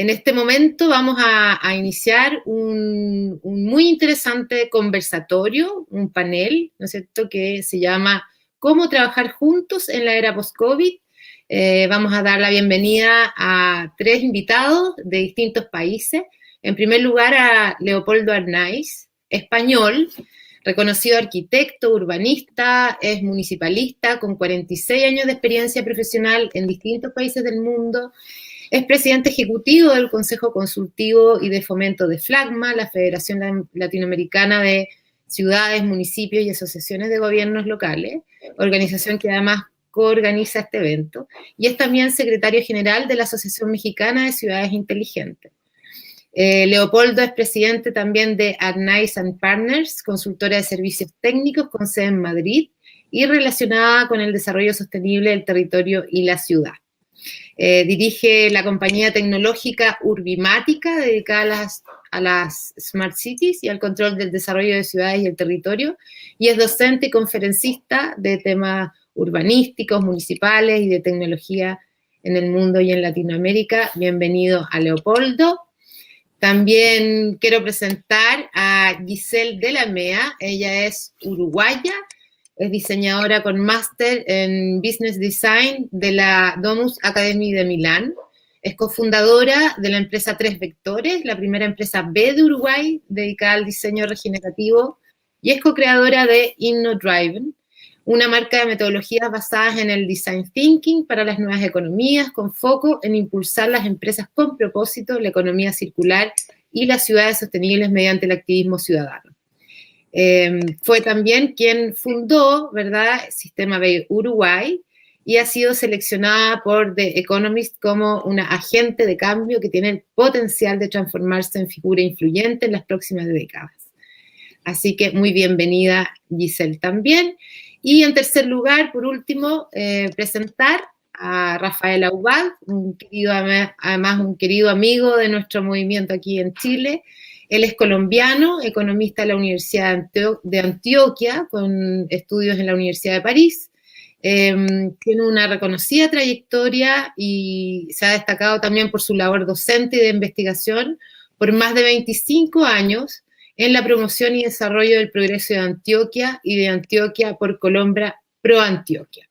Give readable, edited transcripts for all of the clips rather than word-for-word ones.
En este momento vamos a iniciar un muy interesante conversatorio, un panel, ¿no es cierto?, que se llama ¿Cómo trabajar juntos en la era post-COVID? Vamos a dar la bienvenida a 3 invitados de distintos países. En primer lugar, a Leopoldo Arnaiz, español, reconocido arquitecto, urbanista, es municipalista, con 46 años de experiencia profesional en distintos países del mundo. Es presidente ejecutivo del Consejo Consultivo y de Fomento de FLACMA, la Federación Latinoamericana de Ciudades, Municipios y Asociaciones de Gobiernos Locales, organización que además coorganiza este evento, y es también secretario general de la Asociación Mexicana de Ciudades Inteligentes. Leopoldo es presidente también de Arnaiz & Partners, consultora de servicios técnicos con sede en Madrid y relacionada con el desarrollo sostenible del territorio y la ciudad. Dirige la compañía tecnológica Urbimática, dedicada a las Smart Cities y al control del desarrollo de ciudades y el territorio, y es docente y conferencista de temas urbanísticos, municipales y de tecnología en el mundo y en Latinoamérica. Bienvenido a Leopoldo. También quiero presentar a Giselle Delamea. Ella es uruguaya, es diseñadora con máster en Business Design de la Domus Academy de Milán. Es cofundadora de la empresa 3 Vectores, la primera empresa B de Uruguay dedicada al diseño regenerativo, y es co-creadora de InnoDriven, una marca de metodologías basadas en el design thinking para las nuevas economías, con foco en impulsar las empresas con propósito, la economía circular y las ciudades sostenibles mediante el activismo ciudadano. Fue también quien fundó, ¿verdad?, Sistema B Uruguay, y ha sido seleccionada por The Economist como una agente de cambio que tiene el potencial de transformarse en figura influyente en las próximas décadas. Así que muy bienvenida, Giselle, también. Y en tercer lugar, por último, presentar a Rafael Aubad, además un querido amigo de nuestro movimiento aquí en Chile. Él es colombiano, economista de la Universidad de Antioquia, con estudios en la Universidad de París. Tiene una reconocida trayectoria y se ha destacado también por su labor docente y de investigación por más de 25 años en la promoción y desarrollo del progreso de Antioquia y de Antioquia por Colombia Pro Antioquia.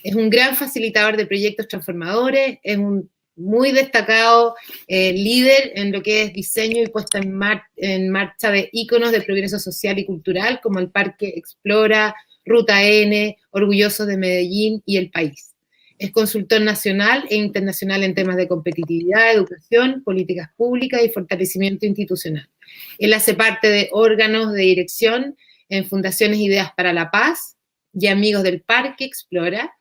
Es un gran facilitador de proyectos transformadores, es un muy destacado líder en lo que es diseño y puesta en marcha de íconos de progreso social y cultural, como el Parque Explora, Ruta N, Orgullosos de Medellín y El País. Es consultor nacional e internacional en temas de competitividad, educación, políticas públicas y fortalecimiento institucional. Él hace parte de órganos de dirección en Fundaciones Ideas para la Paz y Amigos del Parque Explora,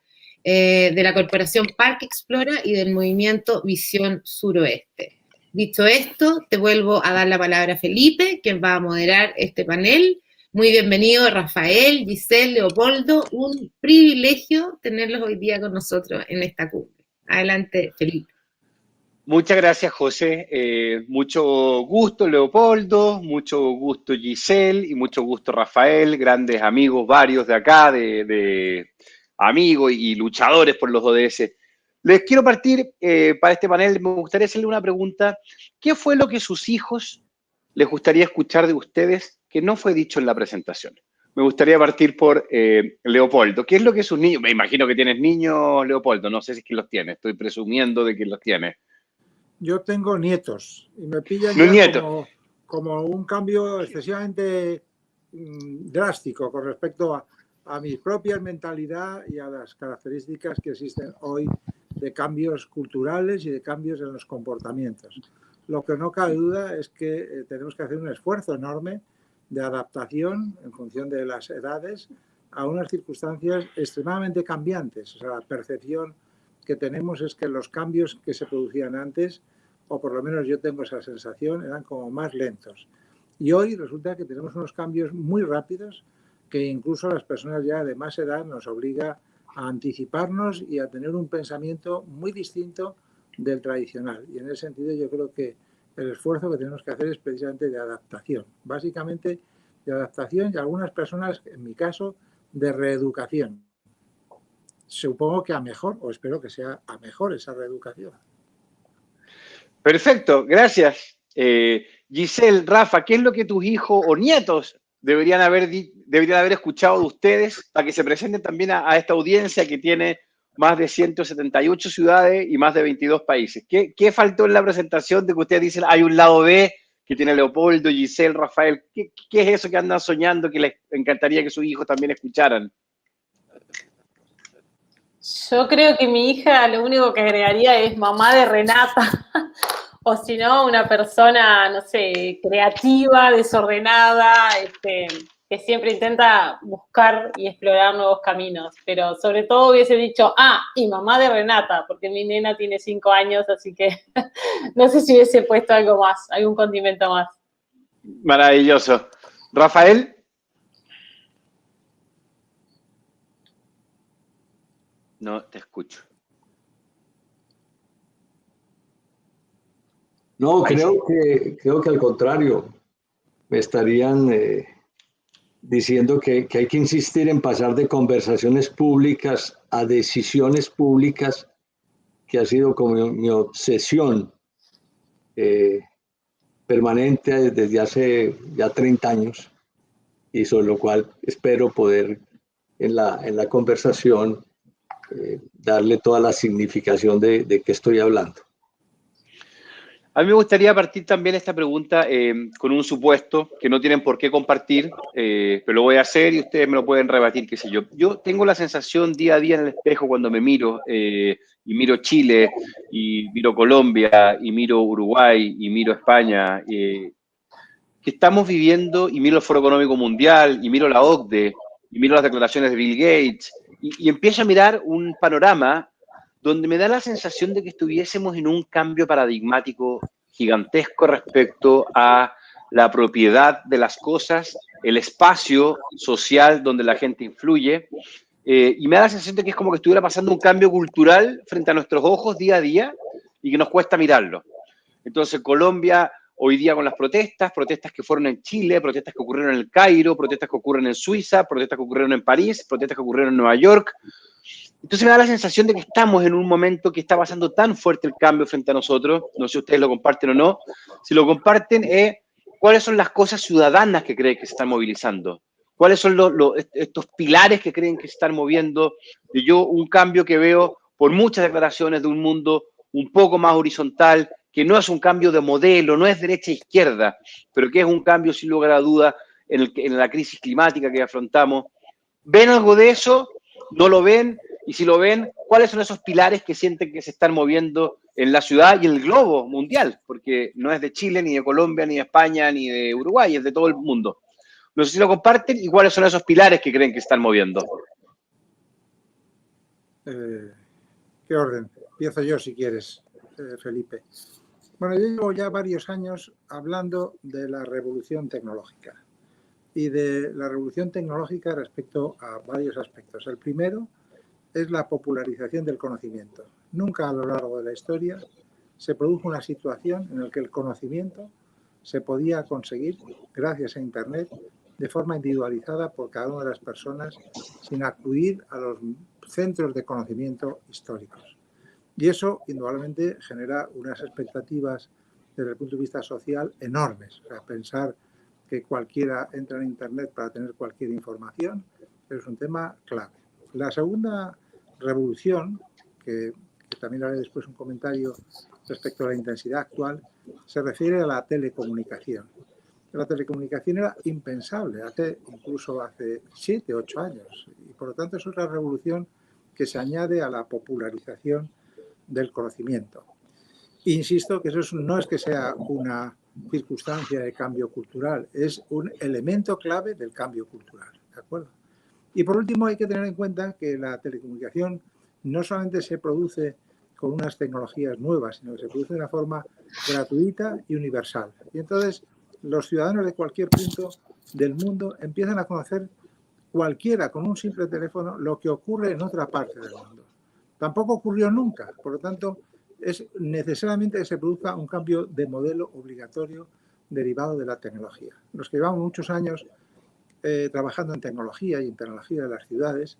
de la Corporación Parque Explora y del movimiento Visión Suroeste. Dicho esto, te vuelvo a dar la palabra a Felipe, quien va a moderar este panel. Muy bienvenido, Rafael, Giselle, Leopoldo. Un privilegio tenerlos hoy día con nosotros en esta cumbre. Adelante, Felipe. Muchas gracias, José. Mucho gusto, Leopoldo, mucho gusto, Giselle, y mucho gusto, Rafael, grandes amigos, varios de acá, de amigos y luchadores por los ODS. Les quiero partir para este panel, me gustaría hacerle una pregunta. ¿Qué fue lo que sus hijos les gustaría escuchar de ustedes que no fue dicho en la presentación? Me gustaría partir por Leopoldo. ¿Qué es lo que sus niños? Me imagino que tienes niños, Leopoldo, no sé si es que los tienes, estoy presumiendo de que los tienes. Yo tengo nietos y me pillan ya como un cambio excesivamente drástico con respecto a mi propia mentalidad y a las características que existen hoy de cambios culturales y de cambios en los comportamientos. Lo que no cabe duda es que tenemos que hacer un esfuerzo enorme de adaptación en función de las edades a unas circunstancias extremadamente cambiantes. O sea, la percepción que tenemos es que los cambios que se producían antes, o por lo menos yo tengo esa sensación, eran como más lentos. Y hoy resulta que tenemos unos cambios muy rápidos que incluso a las personas ya de más edad nos obliga a anticiparnos y a tener un pensamiento muy distinto del tradicional. Y en ese sentido yo creo que el esfuerzo que tenemos que hacer es precisamente de adaptación. Básicamente de adaptación y algunas personas, en mi caso, de reeducación. Supongo que a mejor, o espero que sea a mejor esa reeducación. Perfecto, gracias. Giselle, Rafa, ¿qué es lo que tus hijos o nietos deberían haber escuchado de ustedes para que se presenten también a esta audiencia que tiene más de 178 ciudades y más de 22 países? ¿Qué faltó en la presentación de que ustedes dicen hay un lado B que tiene Leopoldo, Giselle, Rafael? ¿Qué es eso que andan soñando que les encantaría que sus hijos también escucharan? Yo creo que mi hija lo único que agregaría es mamá de Renata, o si no, una persona, no sé, creativa, desordenada, que siempre intenta buscar y explorar nuevos caminos. Pero sobre todo hubiese dicho, y mamá de Renata, porque mi nena tiene 5 años, así que no sé si hubiese puesto algo más, algún condimento más. Maravilloso. Rafael. No te escucho. No, creo que al contrario, me estarían diciendo que hay que insistir en pasar de conversaciones públicas a decisiones públicas, que ha sido como mi obsesión permanente desde hace ya 30 años, y sobre lo cual espero poder en la conversación darle toda la significación de qué estoy hablando. A mí me gustaría partir también esta pregunta con un supuesto que no tienen por qué compartir, pero lo voy a hacer y ustedes me lo pueden rebatir, qué sé yo. Yo tengo la sensación día a día en el espejo cuando me miro, y miro Chile, y miro Colombia, y miro Uruguay, y miro España, que estamos viviendo, y miro el Foro Económico Mundial, y miro la OCDE, y miro las declaraciones de Bill Gates, y empiezo a mirar un panorama donde me da la sensación de que estuviésemos en un cambio paradigmático gigantesco respecto a la propiedad de las cosas, el espacio social donde la gente influye, y me da la sensación de que es como que estuviera pasando un cambio cultural frente a nuestros ojos día a día y que nos cuesta mirarlo. Entonces, Colombia hoy día con las protestas que fueron en Chile, protestas que ocurrieron en el Cairo, protestas que ocurren en Suiza, protestas que ocurrieron en París, protestas que ocurrieron en Nueva York. Entonces me da la sensación de que estamos en un momento que está pasando tan fuerte el cambio frente a nosotros, no sé si ustedes lo comparten o no, si lo comparten, ¿cuáles son las cosas ciudadanas que creen que se están movilizando? ¿Cuáles son estos pilares que creen que se están moviendo? Y yo un cambio que veo por muchas declaraciones de un mundo un poco más horizontal, que no es un cambio de modelo, no es derecha e izquierda, pero que es un cambio sin lugar a duda en la crisis climática que afrontamos. ¿Ven algo de eso? ¿No lo ven? Y si lo ven, ¿cuáles son esos pilares que sienten que se están moviendo en la ciudad y en el globo mundial? Porque no es de Chile, ni de Colombia, ni de España, ni de Uruguay, es de todo el mundo. No sé si lo comparten y cuáles son esos pilares que creen que están moviendo. ¿Qué orden? Empiezo yo si quieres, Felipe. Bueno, yo llevo ya varios años hablando de la revolución tecnológica y de la revolución tecnológica respecto a varios aspectos. El primero es la popularización del conocimiento. Nunca a lo largo de la historia se produjo una situación en la que el conocimiento se podía conseguir gracias a Internet de forma individualizada por cada una de las personas sin acudir a los centros de conocimiento históricos. Y eso, indudablemente, genera unas expectativas desde el punto de vista social enormes. O sea, pensar que cualquiera entra en Internet para tener cualquier información es un tema clave. La segunda revolución, que también haré después un comentario respecto a la intensidad actual, se refiere a la telecomunicación. La telecomunicación era impensable incluso hace 7, 8 años. Y por lo tanto es otra revolución que se añade a la popularización del conocimiento. Insisto que eso no es que sea una circunstancia de cambio cultural, es un elemento clave del cambio cultural, ¿de acuerdo? Y por último hay que tener en cuenta que la telecomunicación no solamente se produce con unas tecnologías nuevas, sino que se produce de una forma gratuita y universal. Y entonces los ciudadanos de cualquier punto del mundo empiezan a conocer cualquiera con un simple teléfono lo que ocurre en otra parte del mundo. Tampoco ocurrió nunca, por lo tanto es necesariamente que se produzca un cambio de modelo obligatorio derivado de la tecnología. Los que llevamos muchos años trabajando en tecnología y en tecnología de las ciudades,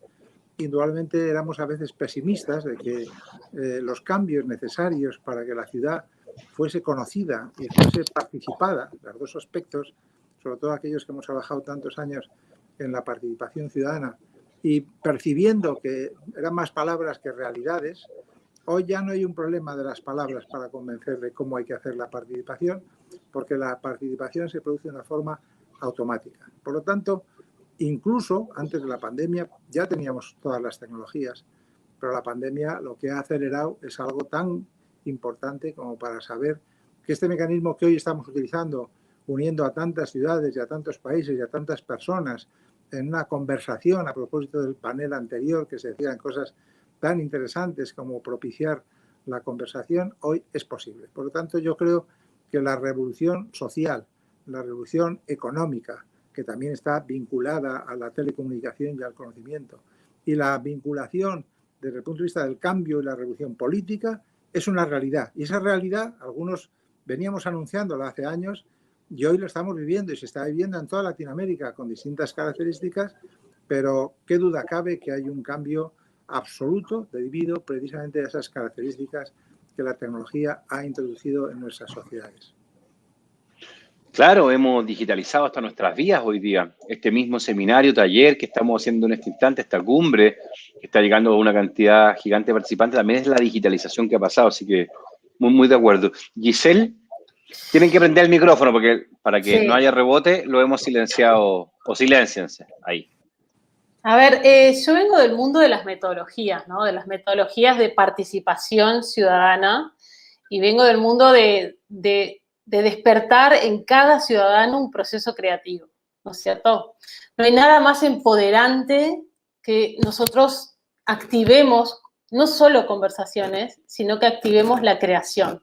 indudablemente éramos a veces pesimistas de que los cambios necesarios para que la ciudad fuese conocida y fuese participada, los dos aspectos, sobre todo aquellos que hemos trabajado tantos años en la participación ciudadana y percibiendo que eran más palabras que realidades, hoy ya no hay un problema de las palabras para convencer de cómo hay que hacer la participación, porque la participación se produce de una forma automática. Por lo tanto, incluso antes de la pandemia ya teníamos todas las tecnologías, pero la pandemia lo que ha acelerado es algo tan importante como para saber que este mecanismo que hoy estamos utilizando, uniendo a tantas ciudades y a tantos países y a tantas personas en una conversación a propósito del panel anterior, que se decían cosas tan interesantes como propiciar la conversación, hoy es posible. Por lo tanto, yo creo que la revolución social, la revolución económica, que también está vinculada a la telecomunicación y al conocimiento, y la vinculación desde el punto de vista del cambio y la revolución política, es una realidad. Y esa realidad, algunos veníamos anunciándola hace años, y hoy lo estamos viviendo y se está viviendo en toda Latinoamérica con distintas características, pero qué duda cabe que hay un cambio absoluto debido precisamente a esas características que la tecnología ha introducido en nuestras sociedades. Claro, hemos digitalizado hasta nuestras vías hoy día. Este mismo seminario, taller que estamos haciendo en este instante, esta cumbre, que está llegando a una cantidad gigante de participantes, también es la digitalización que ha pasado, así que muy de acuerdo. Giselle, tienen que prender el micrófono porque para que no haya rebote lo hemos silenciado, o silénciense, ahí. A ver, yo vengo del mundo de las metodologías, ¿no? De las metodologías de participación ciudadana, y vengo del mundo de despertar en cada ciudadano un proceso creativo, ¿no es cierto? No hay nada más empoderante que nosotros activemos no solo conversaciones, sino que activemos la creación.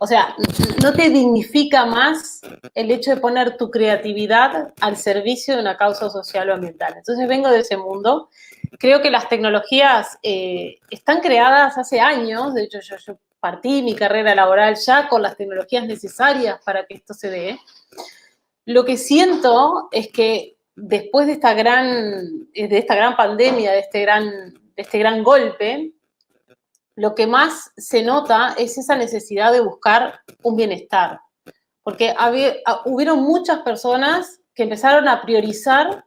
O sea, no te dignifica más el hecho de poner tu creatividad al servicio de una causa social o ambiental. Entonces vengo de ese mundo. Creo que las tecnologías están creadas hace años. De hecho, yo partí mi carrera laboral ya con las tecnologías necesarias para que esto se dé. Lo que siento es que después de esta gran pandemia, de este gran golpe, lo que más se nota es esa necesidad de buscar un bienestar. Porque hubieron muchas personas que empezaron a priorizar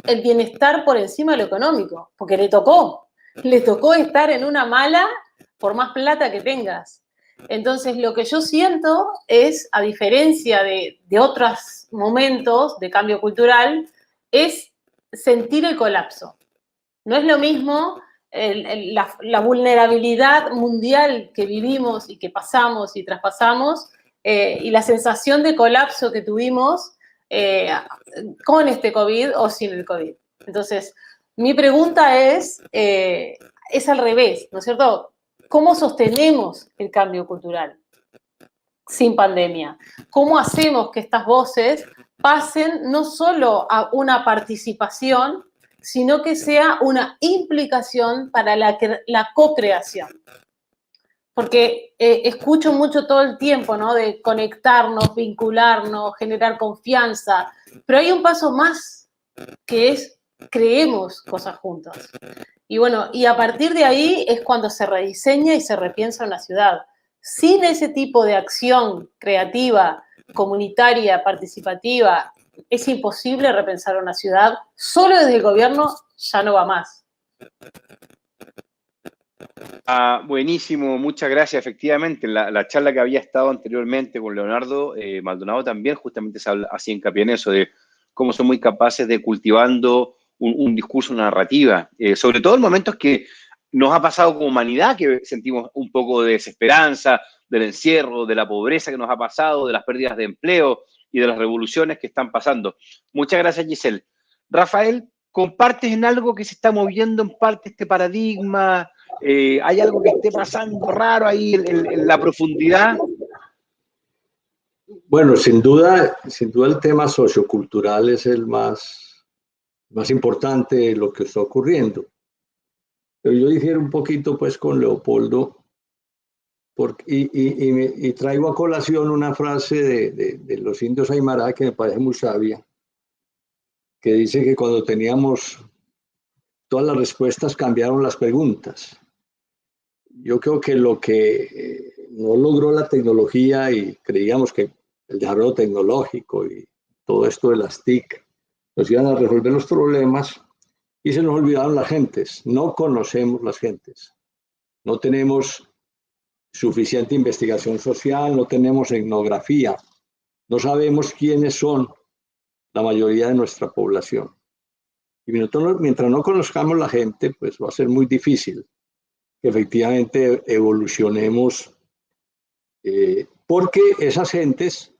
el bienestar por encima de lo económico, porque le tocó estar en una mala por más plata que tengas. Entonces, lo que yo siento es, a diferencia de otros momentos de cambio cultural, es sentir el colapso. No es lo mismo la vulnerabilidad mundial que vivimos y que pasamos y traspasamos, y la sensación de colapso que tuvimos con este COVID o sin el COVID. Entonces, mi pregunta es al revés, ¿no es cierto? ¿Cómo sostenemos el cambio cultural sin pandemia? ¿Cómo hacemos que estas voces pasen no solo a una participación, sino que sea una implicación para la co-creación? Porque escucho mucho todo el tiempo, ¿no? De conectarnos, vincularnos, generar confianza, pero hay un paso más, que es creemos cosas juntas. Y bueno, y a partir de ahí es cuando se rediseña y se repiensa una ciudad. Sin ese tipo de acción creativa, comunitaria, participativa, es imposible repensar una ciudad. Solo desde el gobierno ya no va más. Buenísimo, muchas gracias. Efectivamente, la charla que había estado anteriormente con Leonardo Maldonado también justamente se hacía hincapié en eso, de cómo son muy capaces de cultivando un discurso, una narrativa, sobre todo en momentos que nos ha pasado como humanidad, que sentimos un poco de desesperanza, del encierro, de la pobreza que nos ha pasado, de las pérdidas de empleo y de las revoluciones que están pasando. Muchas gracias, Giselle. Rafael, ¿compartes en algo que se está moviendo en parte este paradigma? ¿Hay algo que esté pasando raro ahí en la profundidad? Bueno, sin duda el tema sociocultural es el más importante de lo que está ocurriendo. Pero yo difiero un poquito pues con Leopoldo y traigo a colación una frase de los indios Aymara que me parece muy sabia, que dice que cuando teníamos todas las respuestas cambiaron las preguntas. Yo creo que lo que no logró la tecnología y creíamos que el desarrollo tecnológico y todo esto de las TIC nos iban a resolver los problemas y se nos olvidaron las gentes. No conocemos las gentes. No tenemos suficiente investigación social, no tenemos etnografía, no sabemos quiénes son la mayoría de nuestra población. Y mientras no conozcamos la gente, pues va a ser muy difícil que efectivamente evolucionemos, porque esas gentes,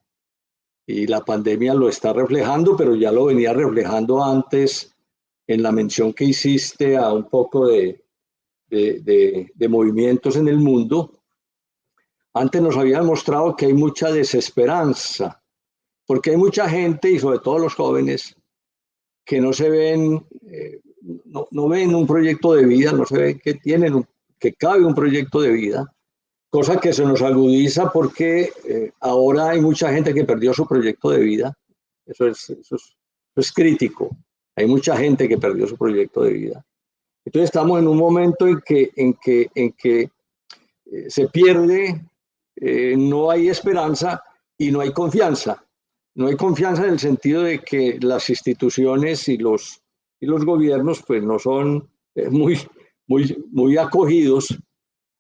y la pandemia lo está reflejando, pero ya lo venía reflejando antes en la mención que hiciste a un poco de movimientos en el mundo. Antes nos habían mostrado que hay mucha desesperanza, porque hay mucha gente, y sobre todo los jóvenes, que no se ven, no ven un proyecto de vida, no se ven que tienen, que cabe un proyecto de vida, cosa que se nos agudiza porque ahora hay mucha gente que perdió su proyecto de vida. Eso es crítico. Hay mucha gente que perdió su proyecto de vida. Entonces estamos en un momento en que se pierde, no hay esperanza y no hay confianza. No hay confianza en el sentido de que las instituciones y los gobiernos pues no son muy acogidos,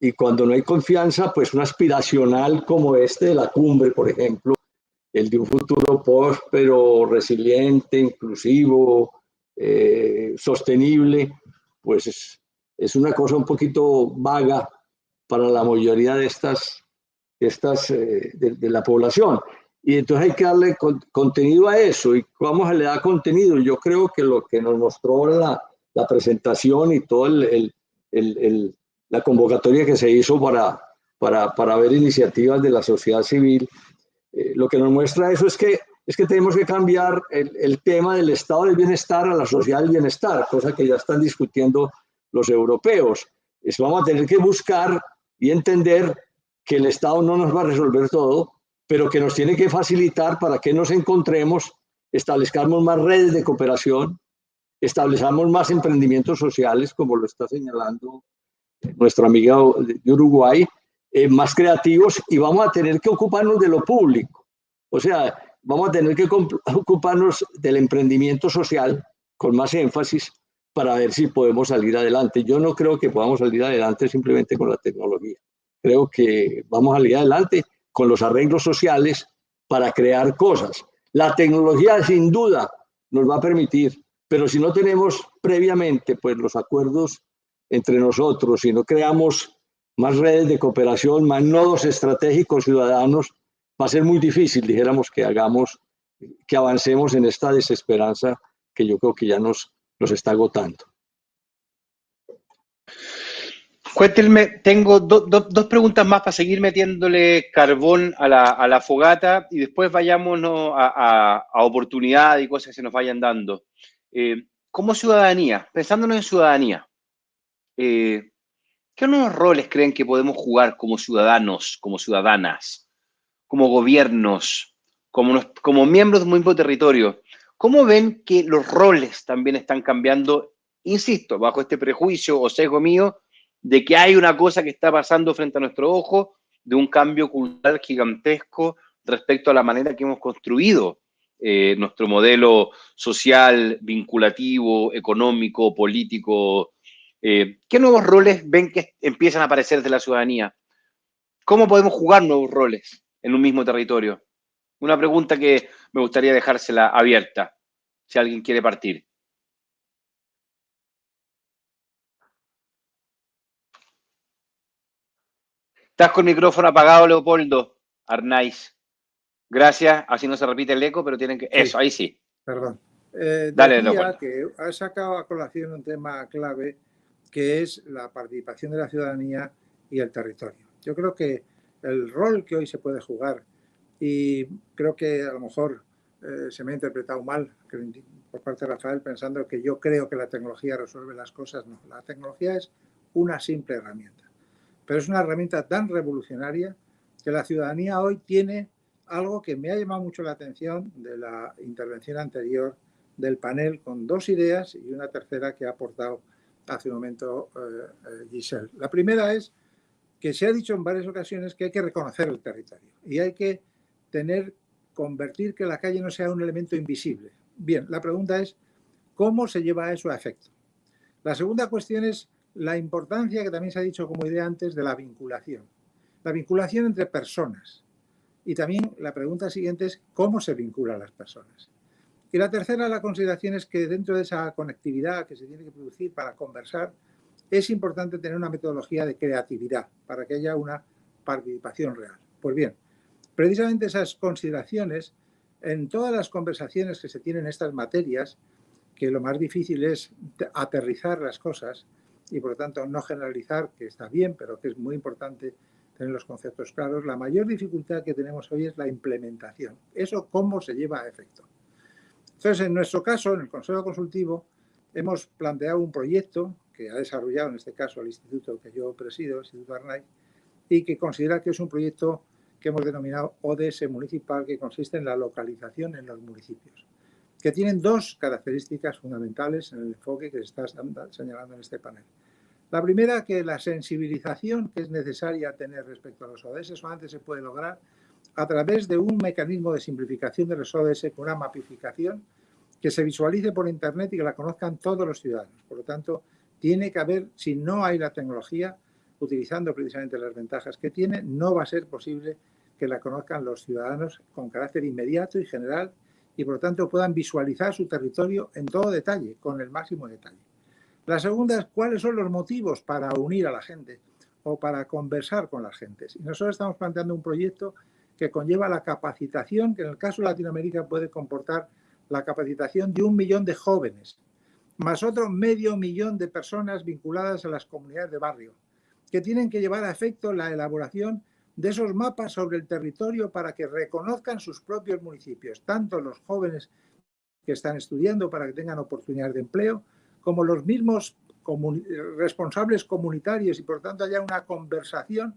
y cuando no hay confianza, pues un aspiracional como este de la cumbre, por ejemplo, el de un futuro próspero, resiliente, inclusivo, sostenible, pues es una cosa un poquito vaga para la mayoría de la población. Y entonces hay que darle contenido a eso. ¿Y cómo se le da contenido? Yo creo que lo que nos mostró la presentación y todo la convocatoria que se hizo para ver iniciativas de la sociedad civil, lo que nos muestra eso es que tenemos que cambiar el tema del estado del bienestar a la sociedad del bienestar, cosa que ya están discutiendo los europeos. Vamos a tener que buscar y entender que el Estado no nos va a resolver todo, pero que nos tiene que facilitar para que nos encontremos, establezcamos más redes de cooperación, establezcamos más emprendimientos sociales, como lo está señalando nuestra amiga de Uruguay, más creativos, y vamos a tener que ocuparnos de lo público. O sea, vamos a tener que ocuparnos del emprendimiento social con más énfasis para ver si podemos salir adelante. Yo no creo que podamos salir adelante simplemente con la tecnología. Creo que vamos a salir adelante con los arreglos sociales para crear cosas. La tecnología sin duda nos va a permitir, pero si no tenemos previamente pues los acuerdos entre nosotros, si no creamos más redes de cooperación, más nodos estratégicos ciudadanos, va a ser muy difícil, dijéramos, que avancemos en esta desesperanza que yo creo que ya nos está agotando. Cuéntenme, tengo dos preguntas más para seguir metiéndole carbón a la fogata y después vayámonos a oportunidades y cosas que se nos vayan dando. Como ciudadanía, pensándonos en ciudadanía, ¿qué nuevos roles creen que podemos jugar como ciudadanos, como ciudadanas, como gobiernos, como miembros de un mismo territorio? ¿Cómo ven que los roles también están cambiando, insisto, bajo este prejuicio o sesgo mío, de que hay una cosa que está pasando frente a nuestro ojo, de un cambio cultural gigantesco respecto a la manera que hemos construido nuestro modelo social, vinculativo, económico, político? ¿Qué nuevos roles ven que empiezan a aparecer de la ciudadanía? ¿Cómo podemos jugar nuevos roles en un mismo territorio? Una pregunta que me gustaría dejársela abierta, si alguien quiere partir. Estás con el micrófono apagado, Leopoldo Arnaiz. Gracias, así no se repite el eco, pero tienen que... Sí. Eso, ahí sí. Perdón. Dale, decía Leopoldo. que has sacado a colación un tema clave, que es la participación de la ciudadanía y el territorio. Yo creo que el rol que hoy se puede jugar, y creo que a lo mejor se me ha interpretado mal por parte de Rafael, pensando que yo creo que la tecnología resuelve las cosas. No, la tecnología es una simple herramienta, pero es una herramienta tan revolucionaria que la ciudadanía hoy tiene algo que me ha llamado mucho la atención de la intervención anterior del panel, con dos ideas y una tercera que ha aportado hace un momento Giselle. La primera es que se ha dicho en varias ocasiones que hay que reconocer el territorio y hay que convertir que la calle no sea un elemento invisible. Bien, la pregunta es, ¿cómo se lleva eso a efecto? La segunda cuestión es la importancia, que también se ha dicho como idea antes, de la vinculación. La vinculación entre personas. Y también la pregunta siguiente es, ¿cómo se vinculan las personas? Y la tercera, la consideración es que dentro de esa conectividad que se tiene que producir para conversar, es importante tener una metodología de creatividad para que haya una participación real. Pues bien, precisamente esas consideraciones en todas las conversaciones que se tienen en estas materias, que lo más difícil es aterrizar las cosas y por lo tanto no generalizar, que está bien, pero que es muy importante tener los conceptos claros, la mayor dificultad que tenemos hoy es la implementación. Eso, ¿cómo se lleva a efecto? Entonces, en nuestro caso, en el Consejo Consultivo, hemos planteado un proyecto que ha desarrollado en este caso el instituto que yo presido, el Instituto Arnaiz, y que considera que es un proyecto que hemos denominado ODS municipal, que consiste en la localización en los municipios, que tienen dos características fundamentales en el enfoque que se está señalando en este panel. La primera, que la sensibilización que es necesaria tener respecto a los ODS solamente se puede lograr a través de un mecanismo de simplificación de los ODS con una mapificación que se visualice por Internet y que la conozcan todos los ciudadanos. Por lo tanto, tiene que haber, si no hay la tecnología, utilizando precisamente las ventajas que tiene, no va a ser posible que la conozcan los ciudadanos con carácter inmediato y general y, por lo tanto, puedan visualizar su territorio en todo detalle, con el máximo detalle. La segunda es cuáles son los motivos para unir a la gente o para conversar con las gentes. Y nosotros estamos planteando un proyecto que conlleva la capacitación, que en el caso de Latinoamérica puede comportar la capacitación de 1 millón de jóvenes, más otro medio millón de personas vinculadas a las comunidades de barrio, que tienen que llevar a efecto la elaboración de esos mapas sobre el territorio para que reconozcan sus propios municipios, tanto los jóvenes que están estudiando para que tengan oportunidades de empleo, como los mismos responsables comunitarios y por tanto haya una conversación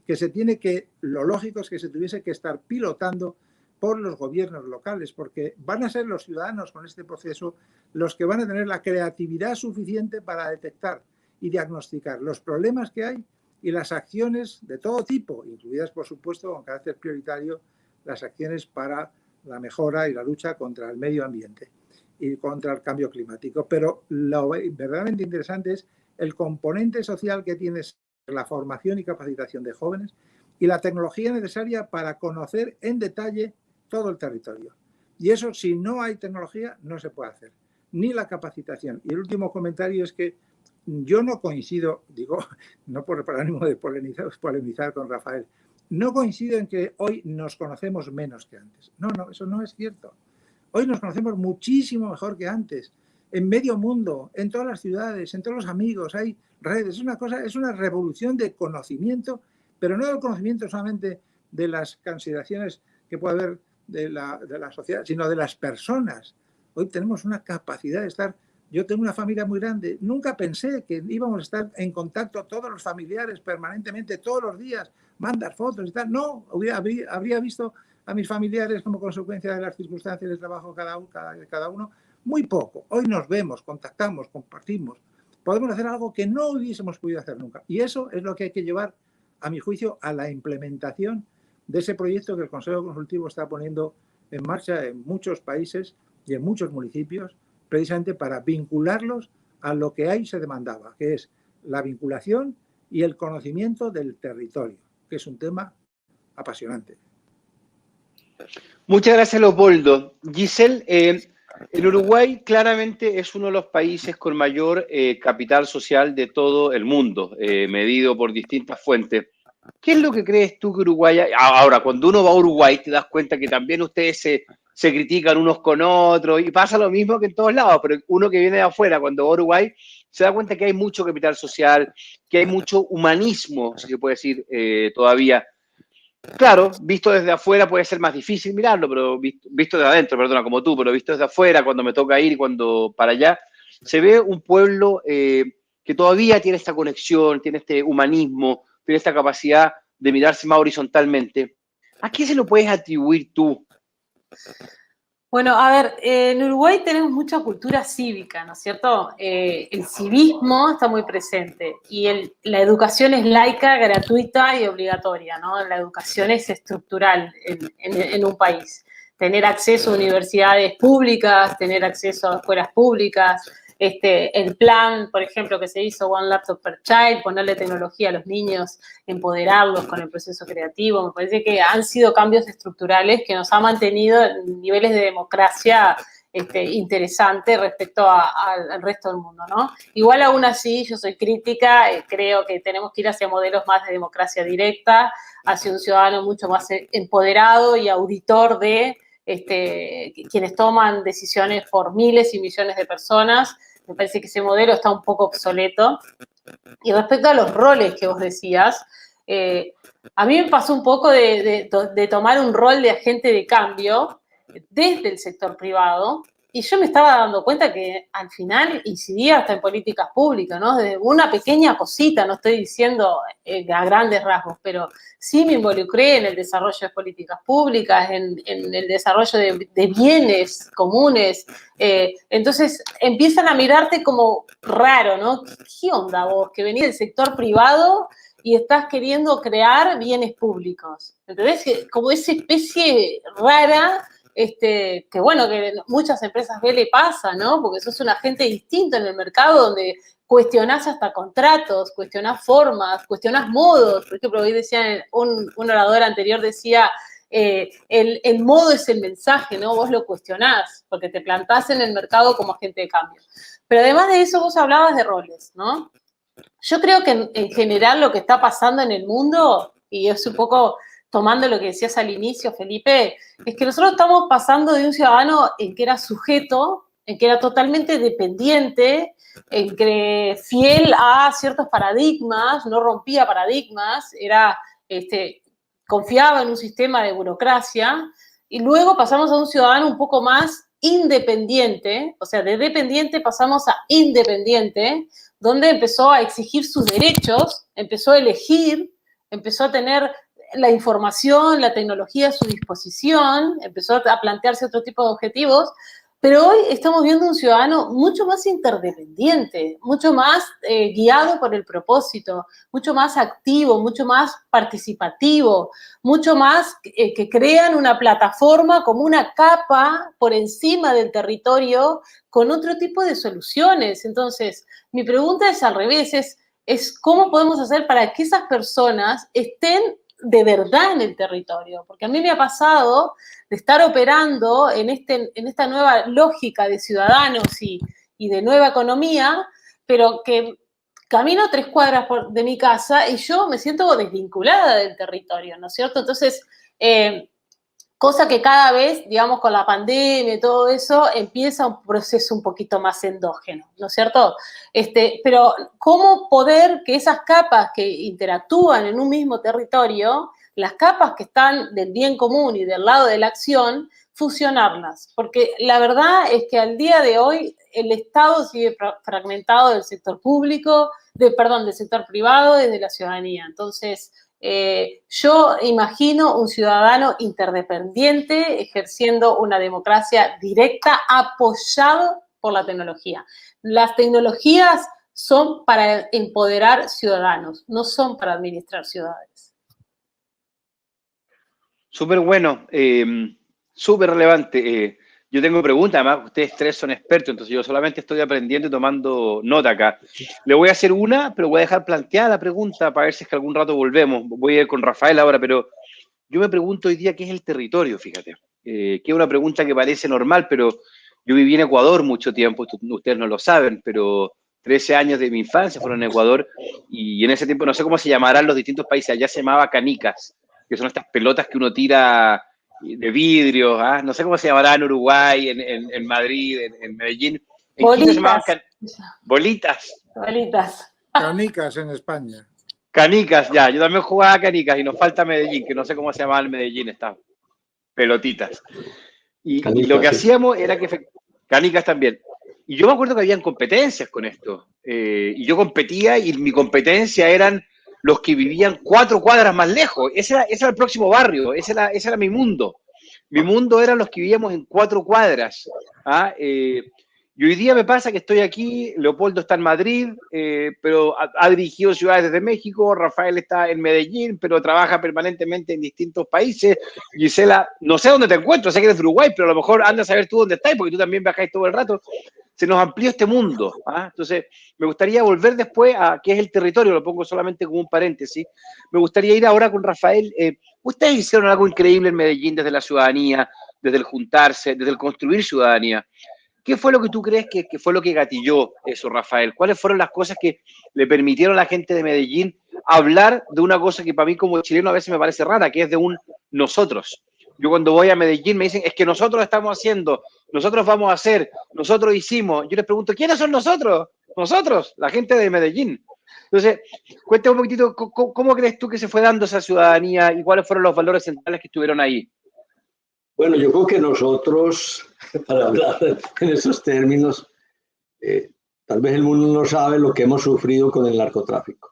que se tiene que, lo lógico es que se tuviese que estar pilotando por los gobiernos locales, porque van a ser los ciudadanos con este proceso los que van a tener la creatividad suficiente para detectar y diagnosticar los problemas que hay y las acciones de todo tipo, incluidas por supuesto con carácter prioritario las acciones para la mejora y la lucha contra el medio ambiente y contra el cambio climático. Pero lo verdaderamente interesante es el componente social que tiene la formación y capacitación de jóvenes y la tecnología necesaria para conocer en detalle todo el territorio. Y eso, si no hay tecnología, no se puede hacer, ni la capacitación. Y el último comentario es que yo no coincido, digo, no por ánimo de polemizar con Rafael, no coincido en que hoy nos conocemos menos que antes. No, eso no es cierto. Hoy nos conocemos muchísimo mejor que antes. En medio mundo, en todas las ciudades, en todos los amigos, hay redes. Es una revolución de conocimiento, pero no del conocimiento solamente de las consideraciones que puede haber de la sociedad, sino de las personas. Hoy tenemos una capacidad de estar. Yo tengo una familia muy grande. Nunca pensé que íbamos a estar en contacto todos los familiares permanentemente, todos los días, mandar fotos y tal. No, habría visto a mis familiares como consecuencia de las circunstancias de trabajo cada uno muy poco. Hoy nos vemos, contactamos, compartimos. Podemos hacer algo que no hubiésemos podido hacer nunca. Y eso es lo que hay que llevar, a mi juicio, a la implementación de ese proyecto que el Consejo Consultivo está poniendo en marcha en muchos países y en muchos municipios, precisamente para vincularlos a lo que ahí se demandaba, que es la vinculación y el conocimiento del territorio, que es un tema apasionante. Muchas gracias, Leopoldo. Giselle, el Uruguay claramente es uno de los países con mayor capital social de todo el mundo, medido por distintas fuentes. ¿Qué es lo que crees tú que Uruguay hay? Ahora, cuando uno va a Uruguay te das cuenta que también ustedes se critican unos con otros y pasa lo mismo que en todos lados, pero uno que viene de afuera cuando va a Uruguay se da cuenta que hay mucho capital social, que hay mucho humanismo, si se puede decir todavía. Claro, visto desde afuera puede ser más difícil mirarlo, pero visto desde adentro, perdona, como tú, pero visto desde afuera, cuando me toca ir, cuando para allá, se ve un pueblo que todavía tiene esta conexión, tiene este humanismo, tiene esta capacidad de mirarse más horizontalmente. ¿A qué se lo puedes atribuir tú? Bueno, a ver, en Uruguay tenemos mucha cultura cívica, ¿no es cierto? El civismo está muy presente y la educación es laica, gratuita y obligatoria, ¿no? La educación es estructural en un país. Tener acceso a universidades públicas, tener acceso a escuelas públicas, el plan, por ejemplo, que se hizo One Laptop per Child, ponerle tecnología a los niños, empoderarlos con el proceso creativo, me parece que han sido cambios estructurales que nos han mantenido en niveles de democracia interesante respecto al resto del mundo, ¿no? Igual aún así, yo soy crítica, creo que tenemos que ir hacia modelos más de democracia directa, hacia un ciudadano mucho más empoderado y auditor de quienes toman decisiones por miles y millones de personas. Me parece que ese modelo está un poco obsoleto. Y respecto a los roles que vos decías, a mí me pasó un poco de tomar un rol de agente de cambio desde el sector privado, y yo me estaba dando cuenta que al final incidía hasta en políticas públicas, ¿no? Desde una pequeña cosita, no estoy diciendo a grandes rasgos, pero sí me involucré en el desarrollo de políticas públicas, en el desarrollo de bienes comunes. Entonces empiezan a mirarte como raro, ¿no? ¿Qué onda vos, que venís del sector privado y estás queriendo crear bienes públicos? ¿Entendés? Como esa especie rara, que bueno, que muchas empresas B le pasa, ¿no? Porque sos un agente distinto en el mercado donde cuestionás hasta contratos, cuestionás formas, cuestionás modos. Por ejemplo, hoy decía, un orador anterior decía, el modo es el mensaje, ¿no? Vos lo cuestionás, porque te plantás en el mercado como agente de cambio. Pero además de eso, vos hablabas de roles, ¿no? Yo creo que en general lo que está pasando en el mundo, y es un poco tomando lo que decías al inicio, Felipe, es que nosotros estamos pasando de un ciudadano en que era sujeto, en que era totalmente dependiente, en que fiel a ciertos paradigmas, no rompía paradigmas, confiaba en un sistema de burocracia, y luego pasamos a un ciudadano un poco más independiente, o sea, de dependiente pasamos a independiente, donde empezó a exigir sus derechos, empezó a elegir, empezó a tener la información, la tecnología a su disposición, empezó a plantearse otro tipo de objetivos, pero hoy estamos viendo un ciudadano mucho más interdependiente, mucho más guiado por el propósito, mucho más activo, mucho más participativo, mucho más que crean una plataforma como una capa por encima del territorio con otro tipo de soluciones. Entonces, mi pregunta es al revés, es cómo podemos hacer para que esas personas estén de verdad en el territorio, porque a mí me ha pasado de estar operando en esta nueva lógica de ciudadanos y de nueva economía, pero que camino 3 cuadras de mi casa y yo me siento desvinculada del territorio, ¿no es cierto? Entonces, cosa que cada vez, digamos, con la pandemia y todo eso, empieza un proceso un poquito más endógeno, ¿no es cierto? Pero ¿cómo poder que esas capas que interactúan en un mismo territorio, las capas que están del bien común y del lado de la acción, fusionarlas? Porque la verdad es que al día de hoy el Estado sigue fragmentado del sector público, del sector privado y de la ciudadanía. Entonces, yo imagino un ciudadano interdependiente ejerciendo una democracia directa apoyado por la tecnología. Las tecnologías son para empoderar ciudadanos, no son para administrar ciudades. Súper bueno, súper relevante. Yo tengo preguntas, además ustedes 3 son expertos, entonces yo solamente estoy aprendiendo y tomando nota acá. Le voy a hacer una, pero voy a dejar planteada la pregunta para ver si es que algún rato volvemos. Voy a ir con Rafael ahora, pero yo me pregunto hoy día qué es el territorio, fíjate. Que es una pregunta que parece normal, pero yo viví en Ecuador mucho tiempo, ustedes no lo saben, pero 13 años de mi infancia fueron en Ecuador y en ese tiempo no sé cómo se llamarán los distintos países, allá se llamaba canicas, que son estas pelotas que uno tira de vidrio, no sé cómo se llamará en Uruguay, en Madrid, en Medellín. ¿En bolitas. Quito se llamaban bolitas? Bolitas. Canicas en España. Canicas, ya. Yo también jugaba a canicas y nos falta Medellín, que no sé cómo se llamaba en Medellín estas pelotitas. Y lo que hacíamos era que... Canicas también. Y yo me acuerdo que habían competencias con esto. Y yo competía y mi competencia eran los que vivían 4 cuadras más lejos. Ese era el próximo barrio, ese era mi mundo. Mi mundo eran los que vivíamos en 4 cuadras. ¿Ah? Y hoy día me pasa que estoy aquí, Leopoldo está en Madrid, pero ha dirigido ciudades desde México, Rafael está en Medellín, pero trabaja permanentemente en distintos países. Gisela, no sé dónde te encuentro, sé que eres de Uruguay, pero a lo mejor anda a saber tú dónde estás, porque tú también viajáis todo el rato. Se nos amplió este mundo. ¿Ah? Entonces, me gustaría volver después a qué es el territorio, lo pongo solamente como un paréntesis. Me gustaría ir ahora con Rafael. Ustedes hicieron algo increíble en Medellín desde la ciudadanía, desde el juntarse, desde el construir ciudadanía. ¿Qué fue lo que tú crees que fue lo que gatilló eso, Rafael? ¿Cuáles fueron las cosas que le permitieron a la gente de Medellín hablar de una cosa que para mí como chileno a veces me parece rara, que es de un nosotros? Yo cuando voy a Medellín me dicen, es que nosotros estamos haciendo, nosotros vamos a hacer, nosotros hicimos. Yo les pregunto, ¿quiénes son nosotros? Nosotros, la gente de Medellín. Entonces, cuéntame un poquitito, ¿cómo crees tú que se fue dando esa ciudadanía y cuáles fueron los valores centrales que estuvieron ahí? Bueno, yo creo que nosotros, para hablar en esos términos, tal vez el mundo no sabe lo que hemos sufrido con el narcotráfico.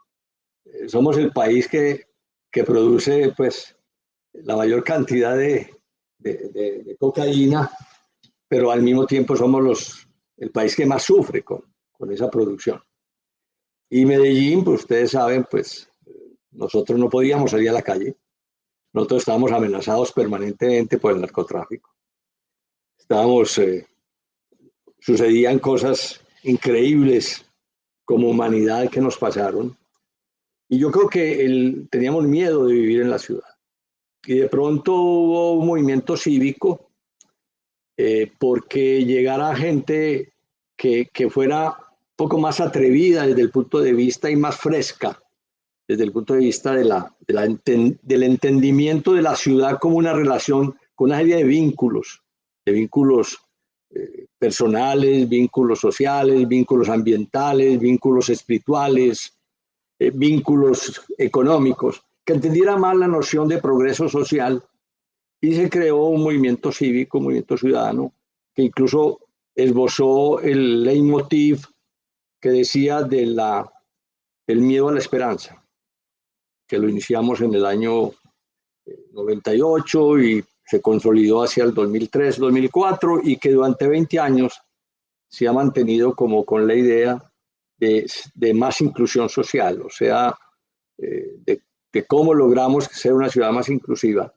Somos el país que produce pues, la mayor cantidad de cocaína, pero al mismo tiempo somos el país que más sufre con esa producción. Y Medellín, pues ustedes saben, pues nosotros no podíamos salir a la calle. Nosotros estábamos amenazados permanentemente por el narcotráfico. Sucedían cosas increíbles como humanidad que nos pasaron. Y yo creo que teníamos miedo de vivir en la ciudad. Y de pronto hubo un movimiento cívico porque llegara gente que fuera un poco más atrevida desde el punto de vista y más fresca desde el punto de vista del entendimiento de la ciudad como una relación, con una serie de vínculos personales, vínculos sociales, vínculos ambientales, vínculos espirituales, vínculos económicos, que entendiera más la noción de progreso social, y se creó un movimiento cívico, un movimiento ciudadano, que incluso esbozó el leitmotiv que decía del miedo a la esperanza, que lo iniciamos en el año 98 y se consolidó hacia el 2003-2004 y que durante 20 años se ha mantenido como con la idea de más inclusión social, o sea, de cómo logramos ser una ciudad más inclusiva,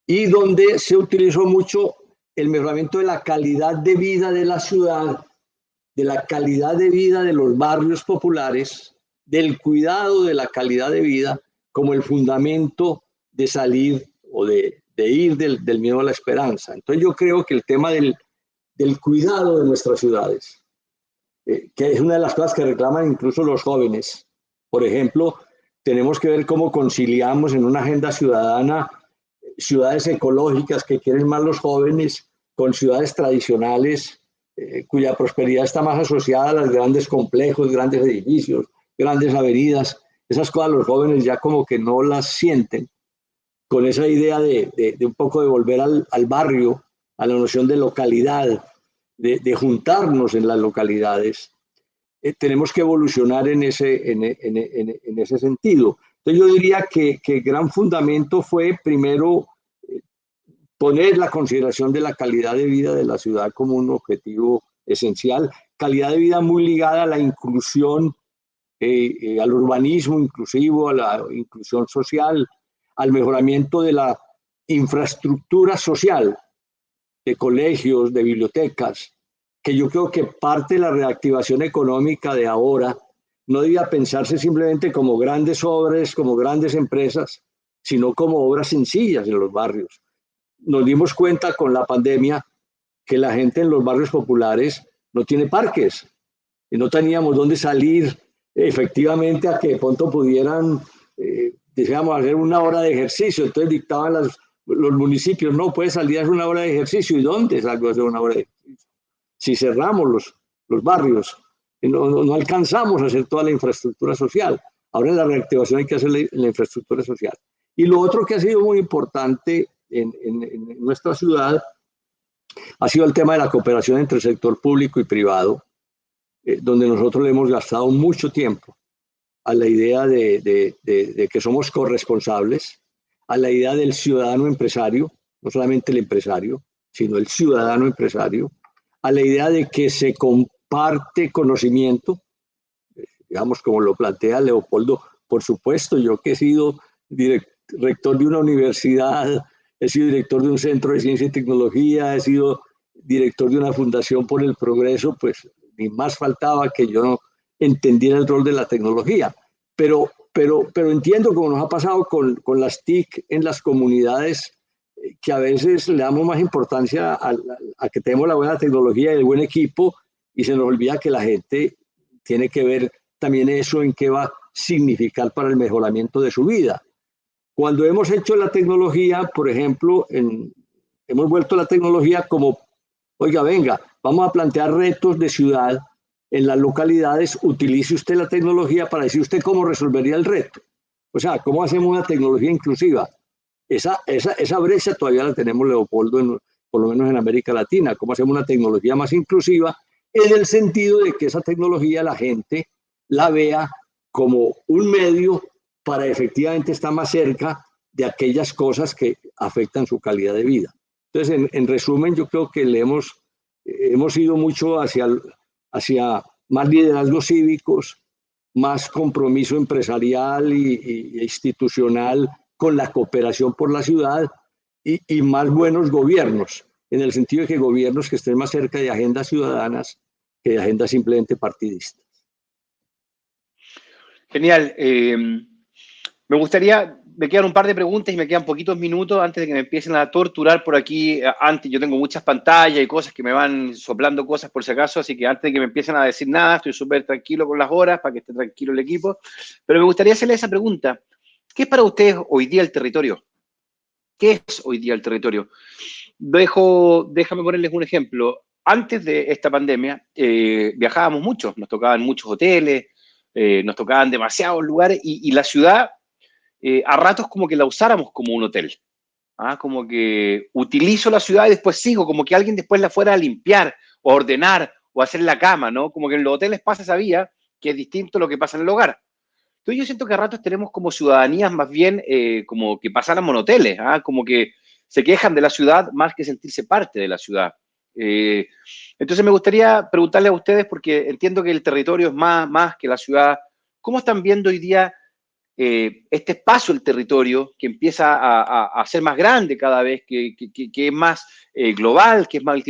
y donde se utilizó mucho el mejoramiento de la calidad de vida de la ciudad, de la calidad de vida de los barrios populares, del cuidado de la calidad de vida como el fundamento de salir o de ir del miedo a la esperanza. Entonces yo creo que el tema del cuidado de nuestras ciudades, que es una de las cosas que reclaman incluso los jóvenes. Por ejemplo, tenemos que ver cómo conciliamos en una agenda ciudadana ciudades ecológicas que quieren más los jóvenes con ciudades tradicionales cuya prosperidad está más asociada a los grandes complejos, grandes edificios, grandes avenidas. Esas cosas los jóvenes ya como que no las sienten, con esa idea de un poco de volver al barrio, a la noción de localidad, de juntarnos en las localidades. Tenemos que evolucionar en ese sentido. Entonces yo diría que el gran fundamento fue primero poner la consideración de la calidad de vida de la ciudad como un objetivo esencial, calidad de vida muy ligada a la inclusión, al urbanismo inclusivo, a la inclusión social, al mejoramiento de la infraestructura social, de colegios, de bibliotecas, que yo creo que parte de la reactivación económica de ahora no debía pensarse simplemente como grandes obras, como grandes empresas, sino como obras sencillas en los barrios. Nos dimos cuenta con la pandemia que la gente en los barrios populares no tiene parques y no teníamos dónde salir efectivamente a que de pronto pudieran, digamos, hacer una hora de ejercicio. Entonces dictaban los municipios, no, puede salir a hacer una hora de ejercicio. ¿Y dónde salgo a hacer una hora de ejercicio? Si cerramos los barrios, no alcanzamos a hacer toda la infraestructura social. Ahora en la reactivación hay que hacer la infraestructura social. Y lo otro que ha sido muy importante en nuestra ciudad ha sido el tema de la cooperación entre el sector público y privado, donde nosotros le hemos gastado mucho tiempo a la idea de que somos corresponsables, a la idea del ciudadano empresario, no solamente el empresario, sino el ciudadano empresario, a la idea de que se comparte conocimiento, digamos, como lo plantea Leopoldo. Por supuesto, yo que he sido rector de una universidad, he sido director de un centro de ciencia y tecnología, he sido director de una fundación por el progreso, pues ni más faltaba que yo no entendiera el rol de la tecnología. Pero entiendo, como nos ha pasado con las TIC en las comunidades, que a veces le damos más importancia a que tenemos la buena tecnología y el buen equipo, y se nos olvida que la gente tiene que ver también eso en qué va a significar para el mejoramiento de su vida. Cuando hemos hecho la tecnología, por ejemplo, hemos vuelto la tecnología como, oiga, venga, vamos a plantear retos de ciudad en las localidades, utilice usted la tecnología para decir usted cómo resolvería el reto. O sea, ¿cómo hacemos una tecnología inclusiva? Esa brecha todavía la tenemos, Leopoldo, por lo menos en América Latina. ¿Cómo hacemos una tecnología más inclusiva? En el sentido de que esa tecnología la gente la vea como un medio para efectivamente estar más cerca de aquellas cosas que afectan su calidad de vida. Entonces, en resumen, yo creo que hemos ido mucho hacia más liderazgos cívicos, más compromiso empresarial e institucional con la cooperación por la ciudad y más buenos gobiernos, en el sentido de que gobiernos que estén más cerca de agendas ciudadanas que de agendas simplemente partidistas. Genial. Me gustaría, me quedan un par de preguntas y me quedan poquitos minutos antes de que me empiecen a torturar por aquí. Antes, yo tengo muchas pantallas y cosas que me van soplando cosas por si acaso, así que antes de que me empiecen a decir nada, estoy súper tranquilo con las horas para que esté tranquilo el equipo. Pero me gustaría hacerle esa pregunta. ¿Qué es para ustedes hoy día el territorio? ¿Qué es hoy día el territorio? Déjame ponerles un ejemplo. Antes de esta pandemia, viajábamos mucho, nos tocaban muchos hoteles, nos tocaban demasiados lugares y la ciudad a ratos como que la usáramos como un hotel. Como que utilizo la ciudad y después sigo, como que alguien después la fuera a limpiar o a ordenar o a hacer la cama, ¿no? Como que en los hoteles pasa esa vía que es distinto a lo que pasa en el hogar. Entonces yo siento que a ratos tenemos como ciudadanías más bien como que pasáramos en hoteles, como que se quejan de la ciudad más que sentirse parte de la ciudad. Entonces me gustaría preguntarle a ustedes, porque entiendo que el territorio es más que la ciudad, ¿cómo están viendo hoy día este espacio del territorio que empieza a ser más grande cada vez, que es más global, que es más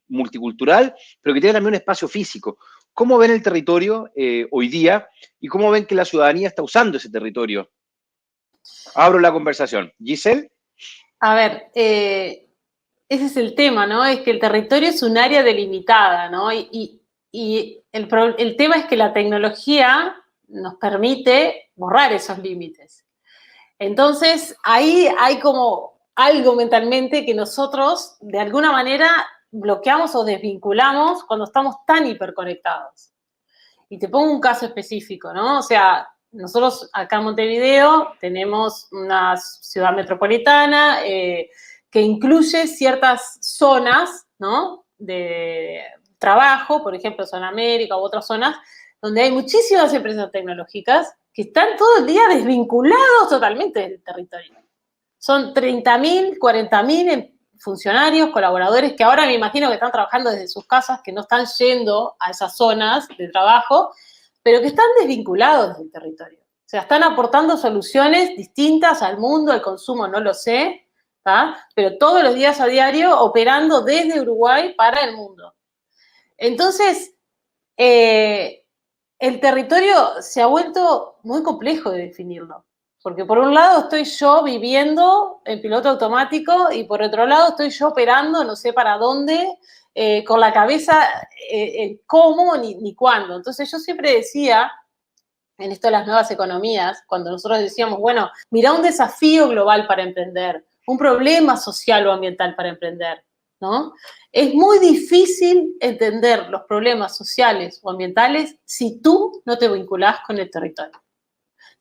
multicultural, pero que tiene también un espacio físico? ¿Cómo ven el territorio hoy día y cómo ven que la ciudadanía está usando ese territorio? Abro la conversación. Giselle. A ver, ese es el tema, ¿no? Es que el territorio es un área delimitada, ¿no? Y el tema es que la tecnología nos permite borrar esos límites. Entonces, ahí hay como algo mentalmente que nosotros, de alguna manera, bloqueamos o desvinculamos cuando estamos tan hiperconectados. Y te pongo un caso específico, ¿no? O sea, nosotros acá en Montevideo tenemos una ciudad metropolitana que incluye ciertas zonas, ¿no? De trabajo, por ejemplo, Zona América u otras zonas, donde hay muchísimas empresas tecnológicas que están todo el día desvinculados totalmente del territorio. Son 30.000, 40.000 funcionarios, colaboradores, que ahora me imagino que están trabajando desde sus casas, que no están yendo a esas zonas de trabajo, pero que están desvinculados del territorio. O sea, están aportando soluciones distintas al mundo, al consumo, no lo sé, ¿tá? Pero todos los días a diario operando desde Uruguay para el mundo. Entonces, el territorio se ha vuelto muy complejo de definirlo. Porque por un lado estoy yo viviendo en piloto automático y por otro lado estoy yo operando, no sé para dónde, con la cabeza cómo ni cuándo. Entonces yo siempre decía, en esto de las nuevas economías, cuando nosotros decíamos, bueno, mirá un desafío global para emprender, un problema social o ambiental para emprender, ¿no? Es muy difícil entender los problemas sociales o ambientales si tú no te vinculás con el territorio.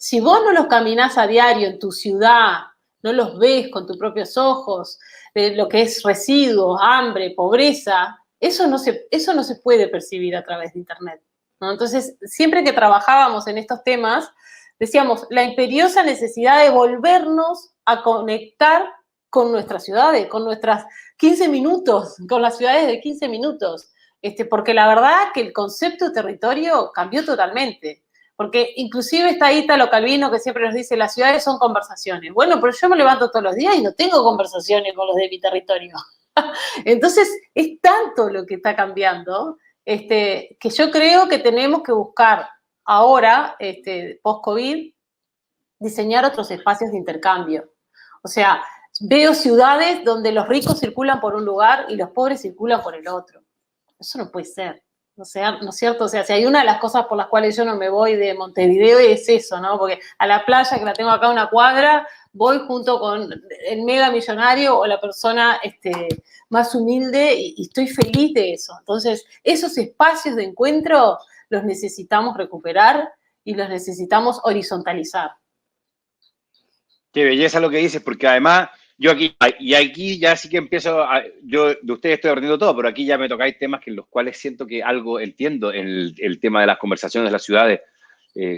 Si vos no los caminás a diario en tu ciudad, no los ves con tus propios ojos, lo que es residuos, hambre, pobreza, eso no se puede percibir a través de Internet, ¿no? Entonces, siempre que trabajábamos en estos temas, decíamos, la imperiosa necesidad de volvernos a conectar con nuestras ciudades, con nuestras 15 minutos, con las ciudades de 15 minutos. Porque la verdad que el concepto de territorio cambió totalmente. Porque inclusive está Italo Calvino que siempre nos dice, las ciudades son conversaciones. Bueno, pero yo me levanto todos los días y no tengo conversaciones con los de mi territorio. Entonces, es tanto lo que está cambiando, que yo creo que tenemos que buscar ahora, post-COVID, diseñar otros espacios de intercambio. O sea, veo ciudades donde los ricos circulan por un lugar y los pobres circulan por el otro. Eso no puede ser. ¿No es cierto? O sea, si hay una de las cosas por las cuales yo no me voy de Montevideo es eso, ¿no? Porque a la playa, que la tengo acá a una cuadra, voy junto con el mega millonario o la persona más humilde y estoy feliz de eso. Entonces, esos espacios de encuentro los necesitamos recuperar y los necesitamos horizontalizar. Qué belleza lo que dices, porque además yo aquí ya sí que empiezo, yo de ustedes estoy aprendiendo todo, pero aquí ya me tocáis temas en los cuales siento que algo entiendo en el tema de las conversaciones de las ciudades.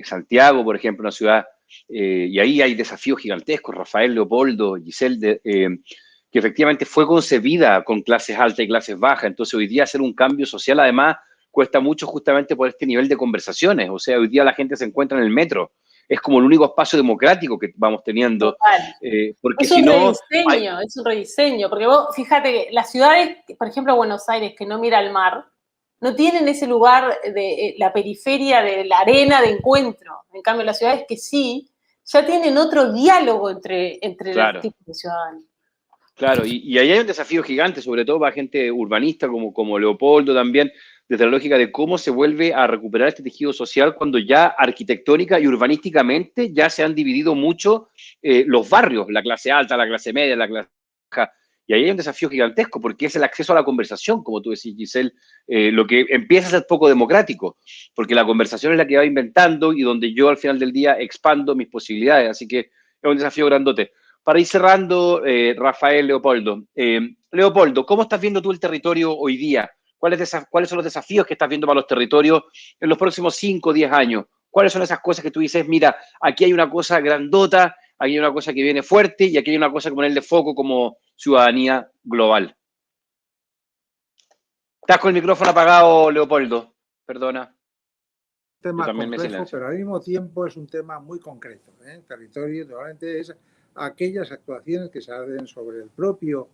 Santiago, por ejemplo, una ciudad, y ahí hay desafíos gigantescos, Rafael, Leopoldo, Giselle, que efectivamente fue concebida con clases altas y clases bajas, entonces hoy día hacer un cambio social además cuesta mucho justamente por este nivel de conversaciones, o sea, hoy día la gente se encuentra en el metro, es como el único espacio democrático que vamos teniendo. Porque es un rediseño, es un rediseño, porque vos, fíjate que las ciudades, por ejemplo Buenos Aires, que no mira al mar, no tienen ese lugar de la periferia de la arena de encuentro. En cambio, las ciudades que sí, ya tienen otro diálogo entre claro, los tipos de ciudadanos. Claro, y ahí hay un desafío gigante, sobre todo para gente urbanista como Leopoldo también, desde la lógica de cómo se vuelve a recuperar este tejido social cuando ya arquitectónica y urbanísticamente ya se han dividido mucho los barrios, la clase alta, la clase media, la clase baja. Y ahí hay un desafío gigantesco porque es el acceso a la conversación, como tú decís, Giselle, lo que empieza a ser poco democrático, porque la conversación es la que va inventando y donde yo al final del día expando mis posibilidades. Así que es un desafío grandote. Para ir cerrando, Rafael, Leopoldo. Leopoldo, ¿cómo estás viendo tú el territorio hoy día? ¿Cuáles son los desafíos que estás viendo para los territorios en los próximos 5 o 10 años? ¿Cuáles son esas cosas que tú dices, mira, aquí hay una cosa grandota, aquí hay una cosa que viene fuerte y aquí hay una cosa que ponerle foco como ciudadanía global? Estás con el micrófono apagado, Leopoldo. Perdona. Tema complejo, pero al mismo tiempo es un tema muy concreto. Territorio normalmente es aquellas actuaciones que se hacen sobre el propio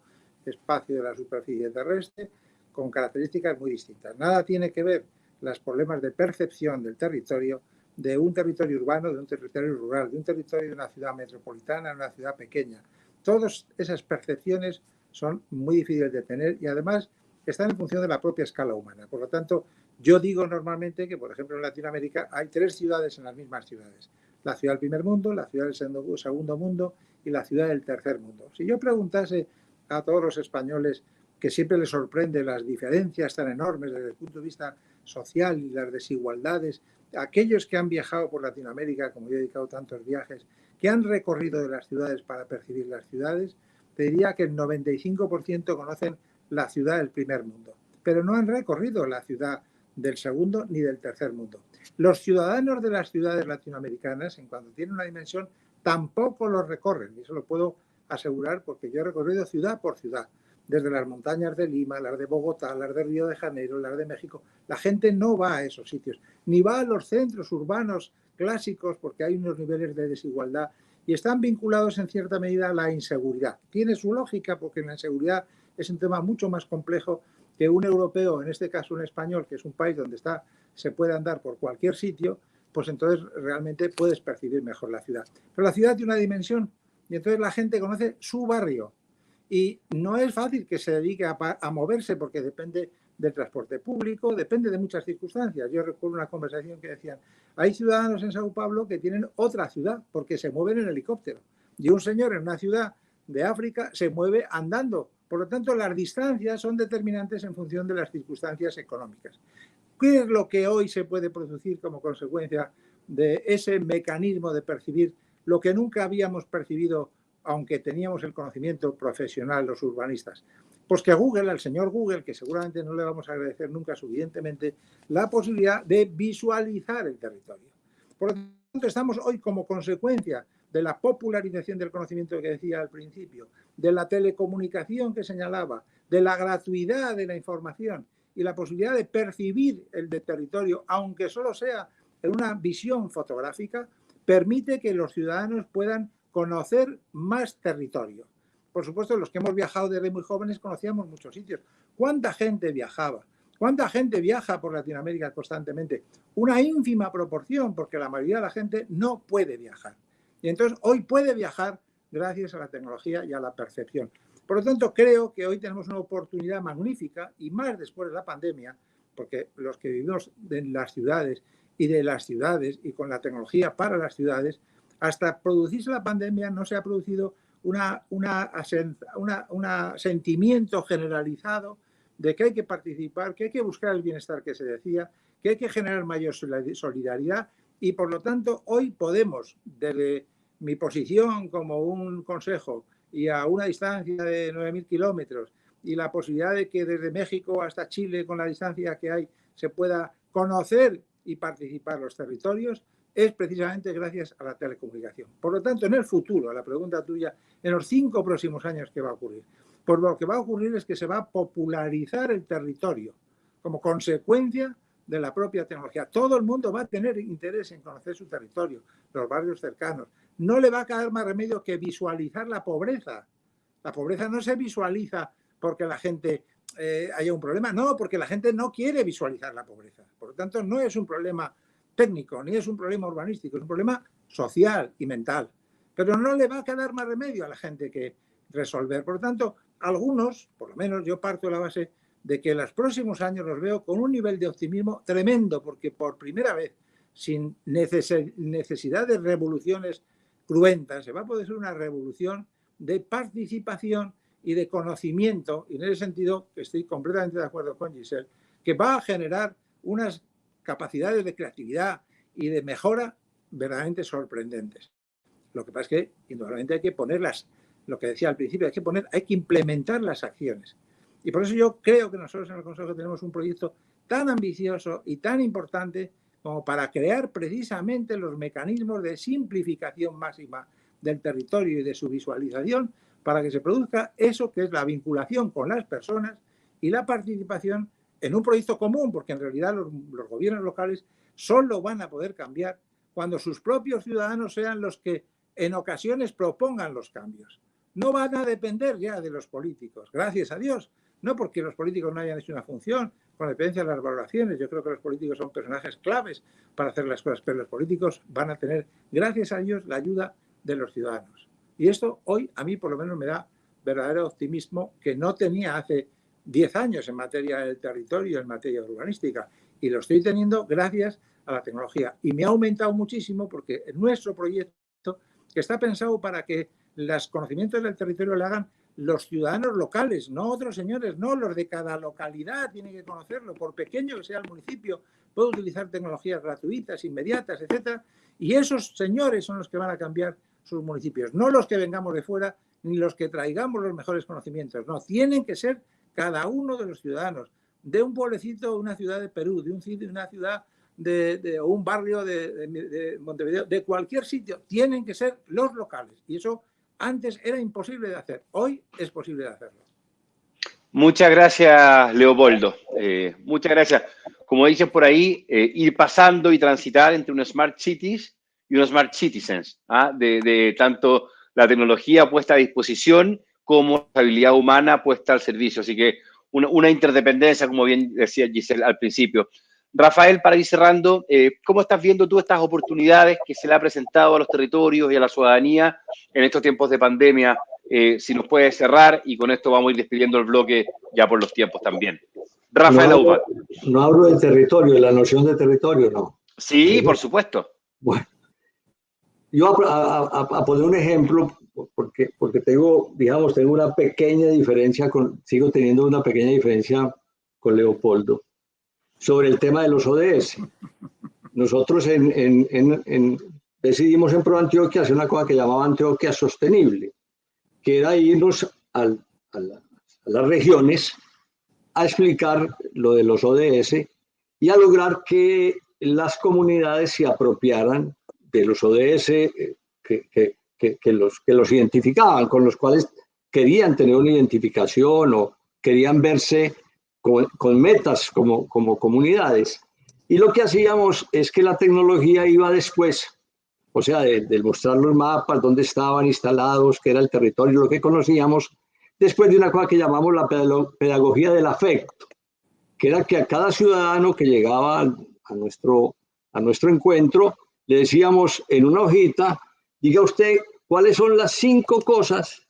espacio de la superficie terrestre con características muy distintas. Nada tiene que ver los problemas de percepción del territorio de un territorio urbano, de un territorio rural, de un territorio de una ciudad metropolitana, de una ciudad pequeña. Todas esas percepciones son muy difíciles de tener y además están en función de la propia escala humana. Por lo tanto, yo digo normalmente que, por ejemplo, en Latinoamérica hay 3 ciudades en las mismas ciudades. La ciudad del primer mundo, la ciudad del segundo mundo y la ciudad del tercer mundo. Si yo preguntase a todos los españoles, que siempre les sorprende las diferencias tan enormes desde el punto de vista social y las desigualdades, aquellos que han viajado por Latinoamérica, como yo he dedicado tantos viajes, que han recorrido de las ciudades para percibir las ciudades, te diría que el 95% conocen la ciudad del primer mundo, pero no han recorrido la ciudad del segundo ni del tercer mundo. Los ciudadanos de las ciudades latinoamericanas, en cuanto tienen una dimensión, tampoco lo recorren, y eso lo puedo asegurar porque yo he recorrido ciudad por ciudad, desde las montañas de Lima, las de Bogotá, las de Río de Janeiro, las de México. La gente no va a esos sitios, ni va a los centros urbanos clásicos porque hay unos niveles de desigualdad y están vinculados en cierta medida a la inseguridad. Tiene su lógica porque la inseguridad es un tema mucho más complejo que un europeo, en este caso un español, que es un país donde se puede andar por cualquier sitio, pues entonces realmente puedes percibir mejor la ciudad. Pero la ciudad tiene una dimensión y entonces la gente conoce su barrio. Y no es fácil que se dedique a moverse porque depende del transporte público, depende de muchas circunstancias. Yo recuerdo una conversación que decían, hay ciudadanos en Sao Paulo que tienen otra ciudad porque se mueven en helicóptero. Y un señor en una ciudad de África se mueve andando. Por lo tanto, las distancias son determinantes en función de las circunstancias económicas. ¿Qué es lo que hoy se puede producir como consecuencia de ese mecanismo de percibir lo que nunca habíamos percibido, aunque teníamos el conocimiento profesional los urbanistas? Pues que Google, al señor Google, que seguramente no le vamos a agradecer nunca suficientemente, la posibilidad de visualizar el territorio. Por lo tanto, estamos hoy como consecuencia de la popularización del conocimiento que decía al principio, de la telecomunicación que señalaba, de la gratuidad de la información y la posibilidad de percibir el territorio, aunque solo sea en una visión fotográfica, permite que los ciudadanos puedan conocer más territorio. Por supuesto, los que hemos viajado desde muy jóvenes conocíamos muchos sitios. ¿Cuánta gente viajaba? ¿Cuánta gente viaja por Latinoamérica constantemente? Una ínfima proporción, porque la mayoría de la gente no puede viajar. Y entonces hoy puede viajar gracias a la tecnología y a la percepción. Por lo tanto, creo que hoy tenemos una oportunidad magnífica, y más después de la pandemia, porque los que vivimos en las ciudades y de las ciudades y con la tecnología para las ciudades, hasta producirse la pandemia no se ha producido un sentimiento generalizado de que hay que participar, que hay que buscar el bienestar que se decía, que hay que generar mayor solidaridad, y por lo tanto hoy podemos, desde mi posición como un consejo y a una distancia de 9.000 kilómetros, y la posibilidad de que desde México hasta Chile, con la distancia que hay, se pueda conocer y participar los territorios, es precisamente gracias a la telecomunicación. Por lo tanto, en el futuro, a la pregunta tuya, en los 5 próximos años, ¿qué va a ocurrir? Pues lo que va a ocurrir es que se va a popularizar el territorio como consecuencia de la propia tecnología. Todo el mundo va a tener interés en conocer su territorio, los barrios cercanos. No le va a quedar más remedio que visualizar la pobreza. La pobreza no se visualiza porque la gente haya un problema, no, porque la gente no quiere visualizar la pobreza. Por lo tanto, no es un problema técnico, ni es un problema urbanístico, es un problema social y mental. Pero no le va a quedar más remedio a la gente que resolver. Por lo tanto, algunos, por lo menos yo parto de la base de que en los próximos años los veo con un nivel de optimismo tremendo, porque por primera vez, sin necesidad de revoluciones cruentas, se va a poder hacer una revolución de participación y de conocimiento, y en ese sentido estoy completamente de acuerdo con Giselle, que va a generar unas capacidades de creatividad y de mejora verdaderamente sorprendentes. Lo que pasa es que, indudablemente, hay que ponerlas, lo que decía al principio, hay que implementar las acciones. Y por eso yo creo que nosotros en el Consejo tenemos un proyecto tan ambicioso y tan importante como para crear precisamente los mecanismos de simplificación máxima del territorio y de su visualización, para que se produzca eso que es la vinculación con las personas y la participación en un proyecto común, porque en realidad los gobiernos locales solo van a poder cambiar cuando sus propios ciudadanos sean los que en ocasiones propongan los cambios. No van a depender ya de los políticos, gracias a Dios, no porque los políticos no hayan hecho una función, con dependencia de las valoraciones. Yo creo que los políticos son personajes claves para hacer las cosas, pero los políticos van a tener, gracias a ellos, la ayuda de los ciudadanos. Y esto hoy a mí por lo menos me da verdadero optimismo que no tenía hace 10 años en materia del territorio, en materia urbanística, y lo estoy teniendo gracias a la tecnología. Y me ha aumentado muchísimo porque nuestro proyecto, que está pensado para que los conocimientos del territorio le hagan los ciudadanos locales, no otros señores, no los de cada localidad tienen que conocerlo, por pequeño que sea el municipio, puede utilizar tecnologías gratuitas, inmediatas, etcétera, y esos señores son los que van a cambiar sus municipios, no los que vengamos de fuera ni los que traigamos los mejores conocimientos, no, tienen que ser cada uno de los ciudadanos, de un pueblecito, de una ciudad de Perú, de una ciudad de un barrio de Montevideo, de cualquier sitio, tienen que ser los locales, y eso antes era imposible de hacer, hoy es posible de hacerlo. Muchas gracias, Leopoldo. Muchas gracias. Como dicen por ahí, ir pasando y transitar entre unos Smart Cities y unos Smart Citizens, de tanto la tecnología puesta a disposición como la habilidad humana puesta al servicio. Así que una interdependencia, como bien decía Giselle al principio. Rafael, para ir cerrando, ¿cómo estás viendo tú estas oportunidades que se le ha presentado a los territorios y a la ciudadanía en estos tiempos de pandemia? Si nos puedes cerrar, y con esto vamos a ir despidiendo el bloque ya por los tiempos también. Rafael Aumann. No hablo del territorio, de la noción de territorio, ¿no? Sí, por supuesto. Bueno, yo a poner un ejemplo, porque tengo una pequeña diferencia, sigo teniendo una pequeña diferencia con Leopoldo sobre el tema de los ODS. Nosotros decidimos en ProAntioquia hacer una cosa que llamaba Antioquia Sostenible, que era irnos a las regiones a explicar lo de los ODS y a lograr que las comunidades se apropiaran de los ODS que los identificaban, con los cuales querían tener una identificación o querían verse con metas como comunidades. Y lo que hacíamos es que la tecnología iba después, o sea, de mostrar los mapas, dónde estaban instalados, qué era el territorio, lo que conocíamos, después de una cosa que llamamos la pedagogía del afecto, que era que a cada ciudadano que llegaba a nuestro encuentro, le decíamos en una hojita, diga usted cuáles son las 5 cosas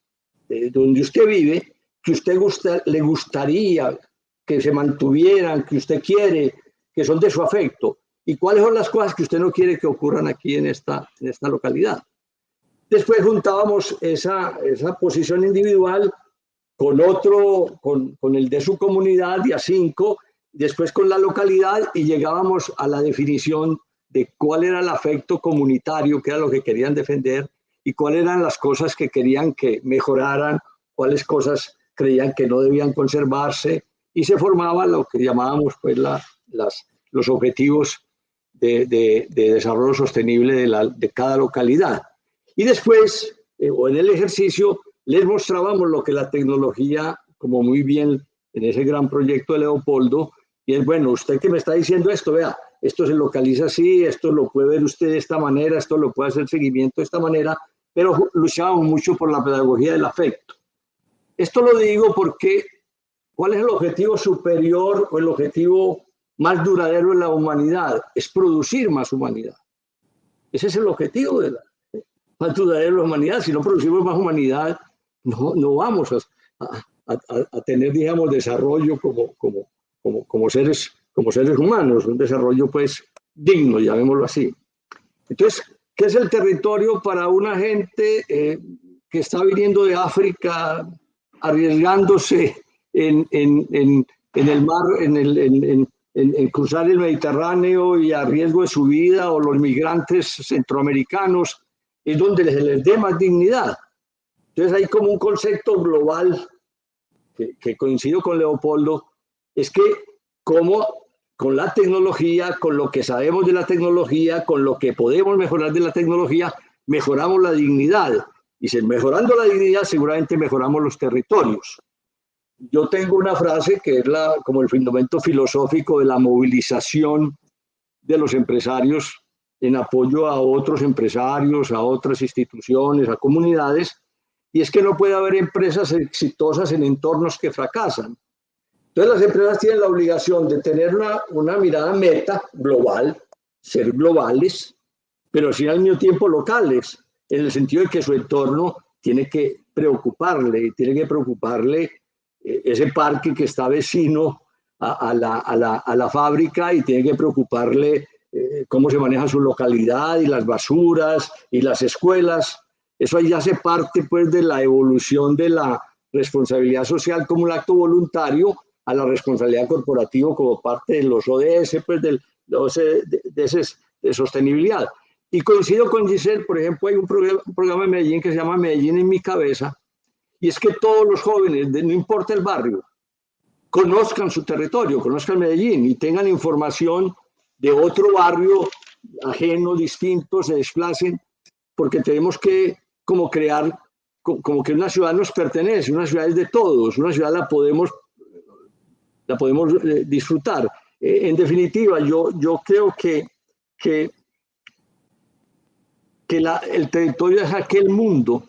donde usted vive que usted le gustaría que se mantuvieran, que usted quiere, que son de su afecto, y cuáles son las cosas que usted no quiere que ocurran aquí en esta localidad. Después juntábamos esa posición individual con otro, con el de su comunidad, y a 5, después con la localidad, y llegábamos a la definición de cuál era el afecto comunitario, que era lo que querían defender, y cuáles eran las cosas que querían que mejoraran, cuáles cosas creían que no debían conservarse, y se formaba lo que llamábamos pues los objetivos de desarrollo sostenible de cada localidad. Y después, o en el ejercicio, les mostrábamos lo que la tecnología, como muy bien en ese gran proyecto de Leopoldo, y es, bueno, usted que me está diciendo esto, vea, esto se localiza así, esto lo puede ver usted de esta manera, esto lo puede hacer seguimiento de esta manera, pero luchábamos mucho por la pedagogía del afecto. Esto lo digo porque, ¿cuál es el objetivo superior o el objetivo más duradero de la humanidad? Es producir más humanidad. Ese es el objetivo de más duradero de la humanidad. Si no producimos más humanidad, no vamos a tener, digamos, desarrollo como seres humanos, un desarrollo pues digno, llamémoslo así. Entonces, ¿qué es el territorio para una gente que está viniendo de África, arriesgándose en el mar, en cruzar el Mediterráneo y a riesgo de su vida, o los migrantes centroamericanos, es donde se les dé más dignidad? Entonces hay como un concepto global que coincido con Leopoldo, es que como con la tecnología, con lo que sabemos de la tecnología, con lo que podemos mejorar de la tecnología, mejoramos la dignidad. Y si mejorando la dignidad, seguramente mejoramos los territorios. Yo tengo una frase que es como el fundamento filosófico de la movilización de los empresarios en apoyo a otros empresarios, a otras instituciones, a comunidades, y es que no puede haber empresas exitosas en entornos que fracasan. Entonces las empresas tienen la obligación de tener una mirada meta global, ser globales, pero sí al mismo tiempo locales, en el sentido de que su entorno tiene que preocuparle ese parque que está vecino a la fábrica, y tiene que preocuparle cómo se maneja su localidad y las basuras y las escuelas. Eso ahí ya hace parte pues de la evolución de la responsabilidad social como un acto voluntario a la responsabilidad corporativa como parte de los ODS, pues de sostenibilidad. Y coincido con Giselle, por ejemplo, hay un programa en Medellín que se llama Medellín en mi cabeza, y es que todos los jóvenes, no importa el barrio, conozcan su territorio, conozcan Medellín y tengan información de otro barrio ajeno, distinto, se desplacen, porque tenemos que como crear, como que una ciudad nos pertenece, una ciudad es de todos, una ciudad la podemos disfrutar. En definitiva, yo creo que el territorio es aquel mundo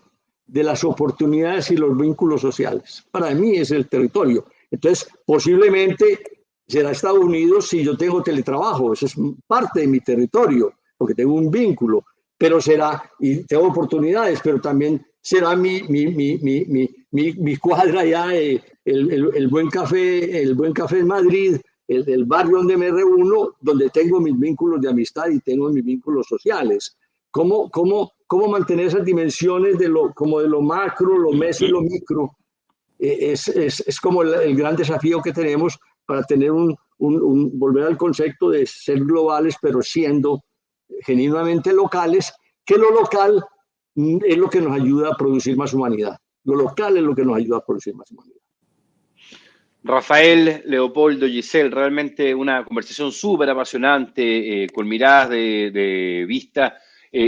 de las oportunidades y los vínculos sociales. Para mí es el territorio. Entonces, posiblemente será Estados Unidos si yo tengo teletrabajo, eso es parte de mi territorio, porque tengo un vínculo, pero será, y tengo oportunidades, pero también será mi cuadra allá, el buen café en Madrid, el barrio donde me reúno, donde tengo mis vínculos de amistad y tengo mis vínculos sociales. ¿Cómo mantener esas dimensiones como de lo macro, lo meso y lo micro? Es como el gran desafío que tenemos para tener volver al concepto de ser globales, pero siendo genuinamente locales, que lo local es lo que nos ayuda a producir más humanidad. Lo local es lo que nos ayuda a producir más humanidad. Rafael, Leopoldo, Giselle, realmente una conversación súper apasionante, con miradas de vista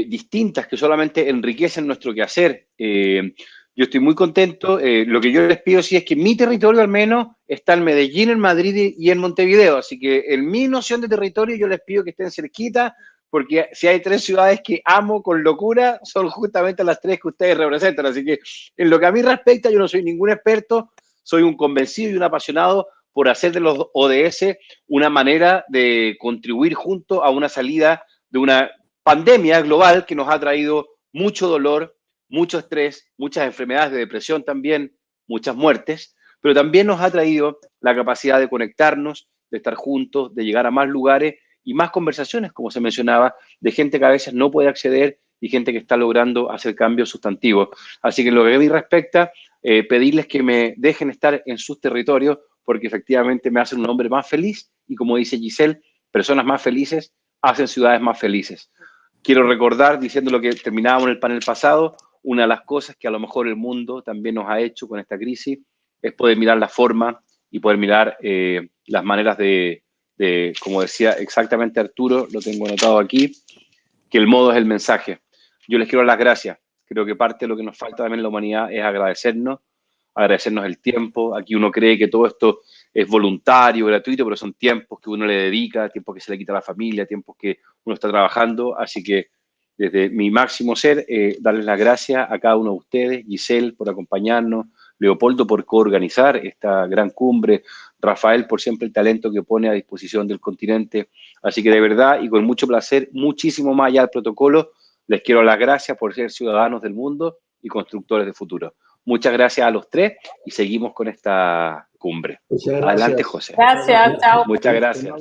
distintas que solamente enriquecen nuestro quehacer. Yo estoy muy contento. Lo que yo les pido sí es que mi territorio al menos está en Medellín, en Madrid y en Montevideo. Así que en mi noción de territorio yo les pido que estén cerquita, porque si hay 3 ciudades que amo con locura, son justamente las 3 que ustedes representan. Así que en lo que a mí respecta, yo no soy ningún experto, soy un convencido y un apasionado por hacer de los ODS una manera de contribuir junto a una salida de una pandemia global que nos ha traído mucho dolor, mucho estrés, muchas enfermedades de depresión también, muchas muertes, pero también nos ha traído la capacidad de conectarnos, de estar juntos, de llegar a más lugares y más conversaciones, como se mencionaba, de gente que a veces no puede acceder y gente que está logrando hacer cambios sustantivos. Así que en lo que a mí respecta, pedirles que me dejen estar en sus territorios, porque efectivamente me hacen un hombre más feliz y, como dice Giselle, personas más felices hacen ciudades más felices. Quiero recordar, diciendo lo que terminábamos en el panel pasado, una de las cosas que a lo mejor el mundo también nos ha hecho con esta crisis es poder mirar la forma y poder mirar las maneras de, como decía exactamente Arturo, lo tengo anotado aquí, que el modo es el mensaje. Yo les quiero dar las gracias. Creo que parte de lo que nos falta también en la humanidad es agradecernos el tiempo. Aquí uno cree que todo esto es voluntario, gratuito, pero son tiempos que uno le dedica, tiempos que se le quita a la familia, tiempos que uno está trabajando. Así que desde mi máximo ser, darles las gracias a cada uno de ustedes, Giselle por acompañarnos, Leopoldo por coorganizar esta gran cumbre, Rafael por siempre el talento que pone a disposición del continente. Así que de verdad y con mucho placer, muchísimo más allá del protocolo, les quiero dar las gracias por ser ciudadanos del mundo y constructores de futuro. Muchas gracias a los 3 y seguimos con esta cumbre. Adelante, José. Gracias, chao. Muchas gracias.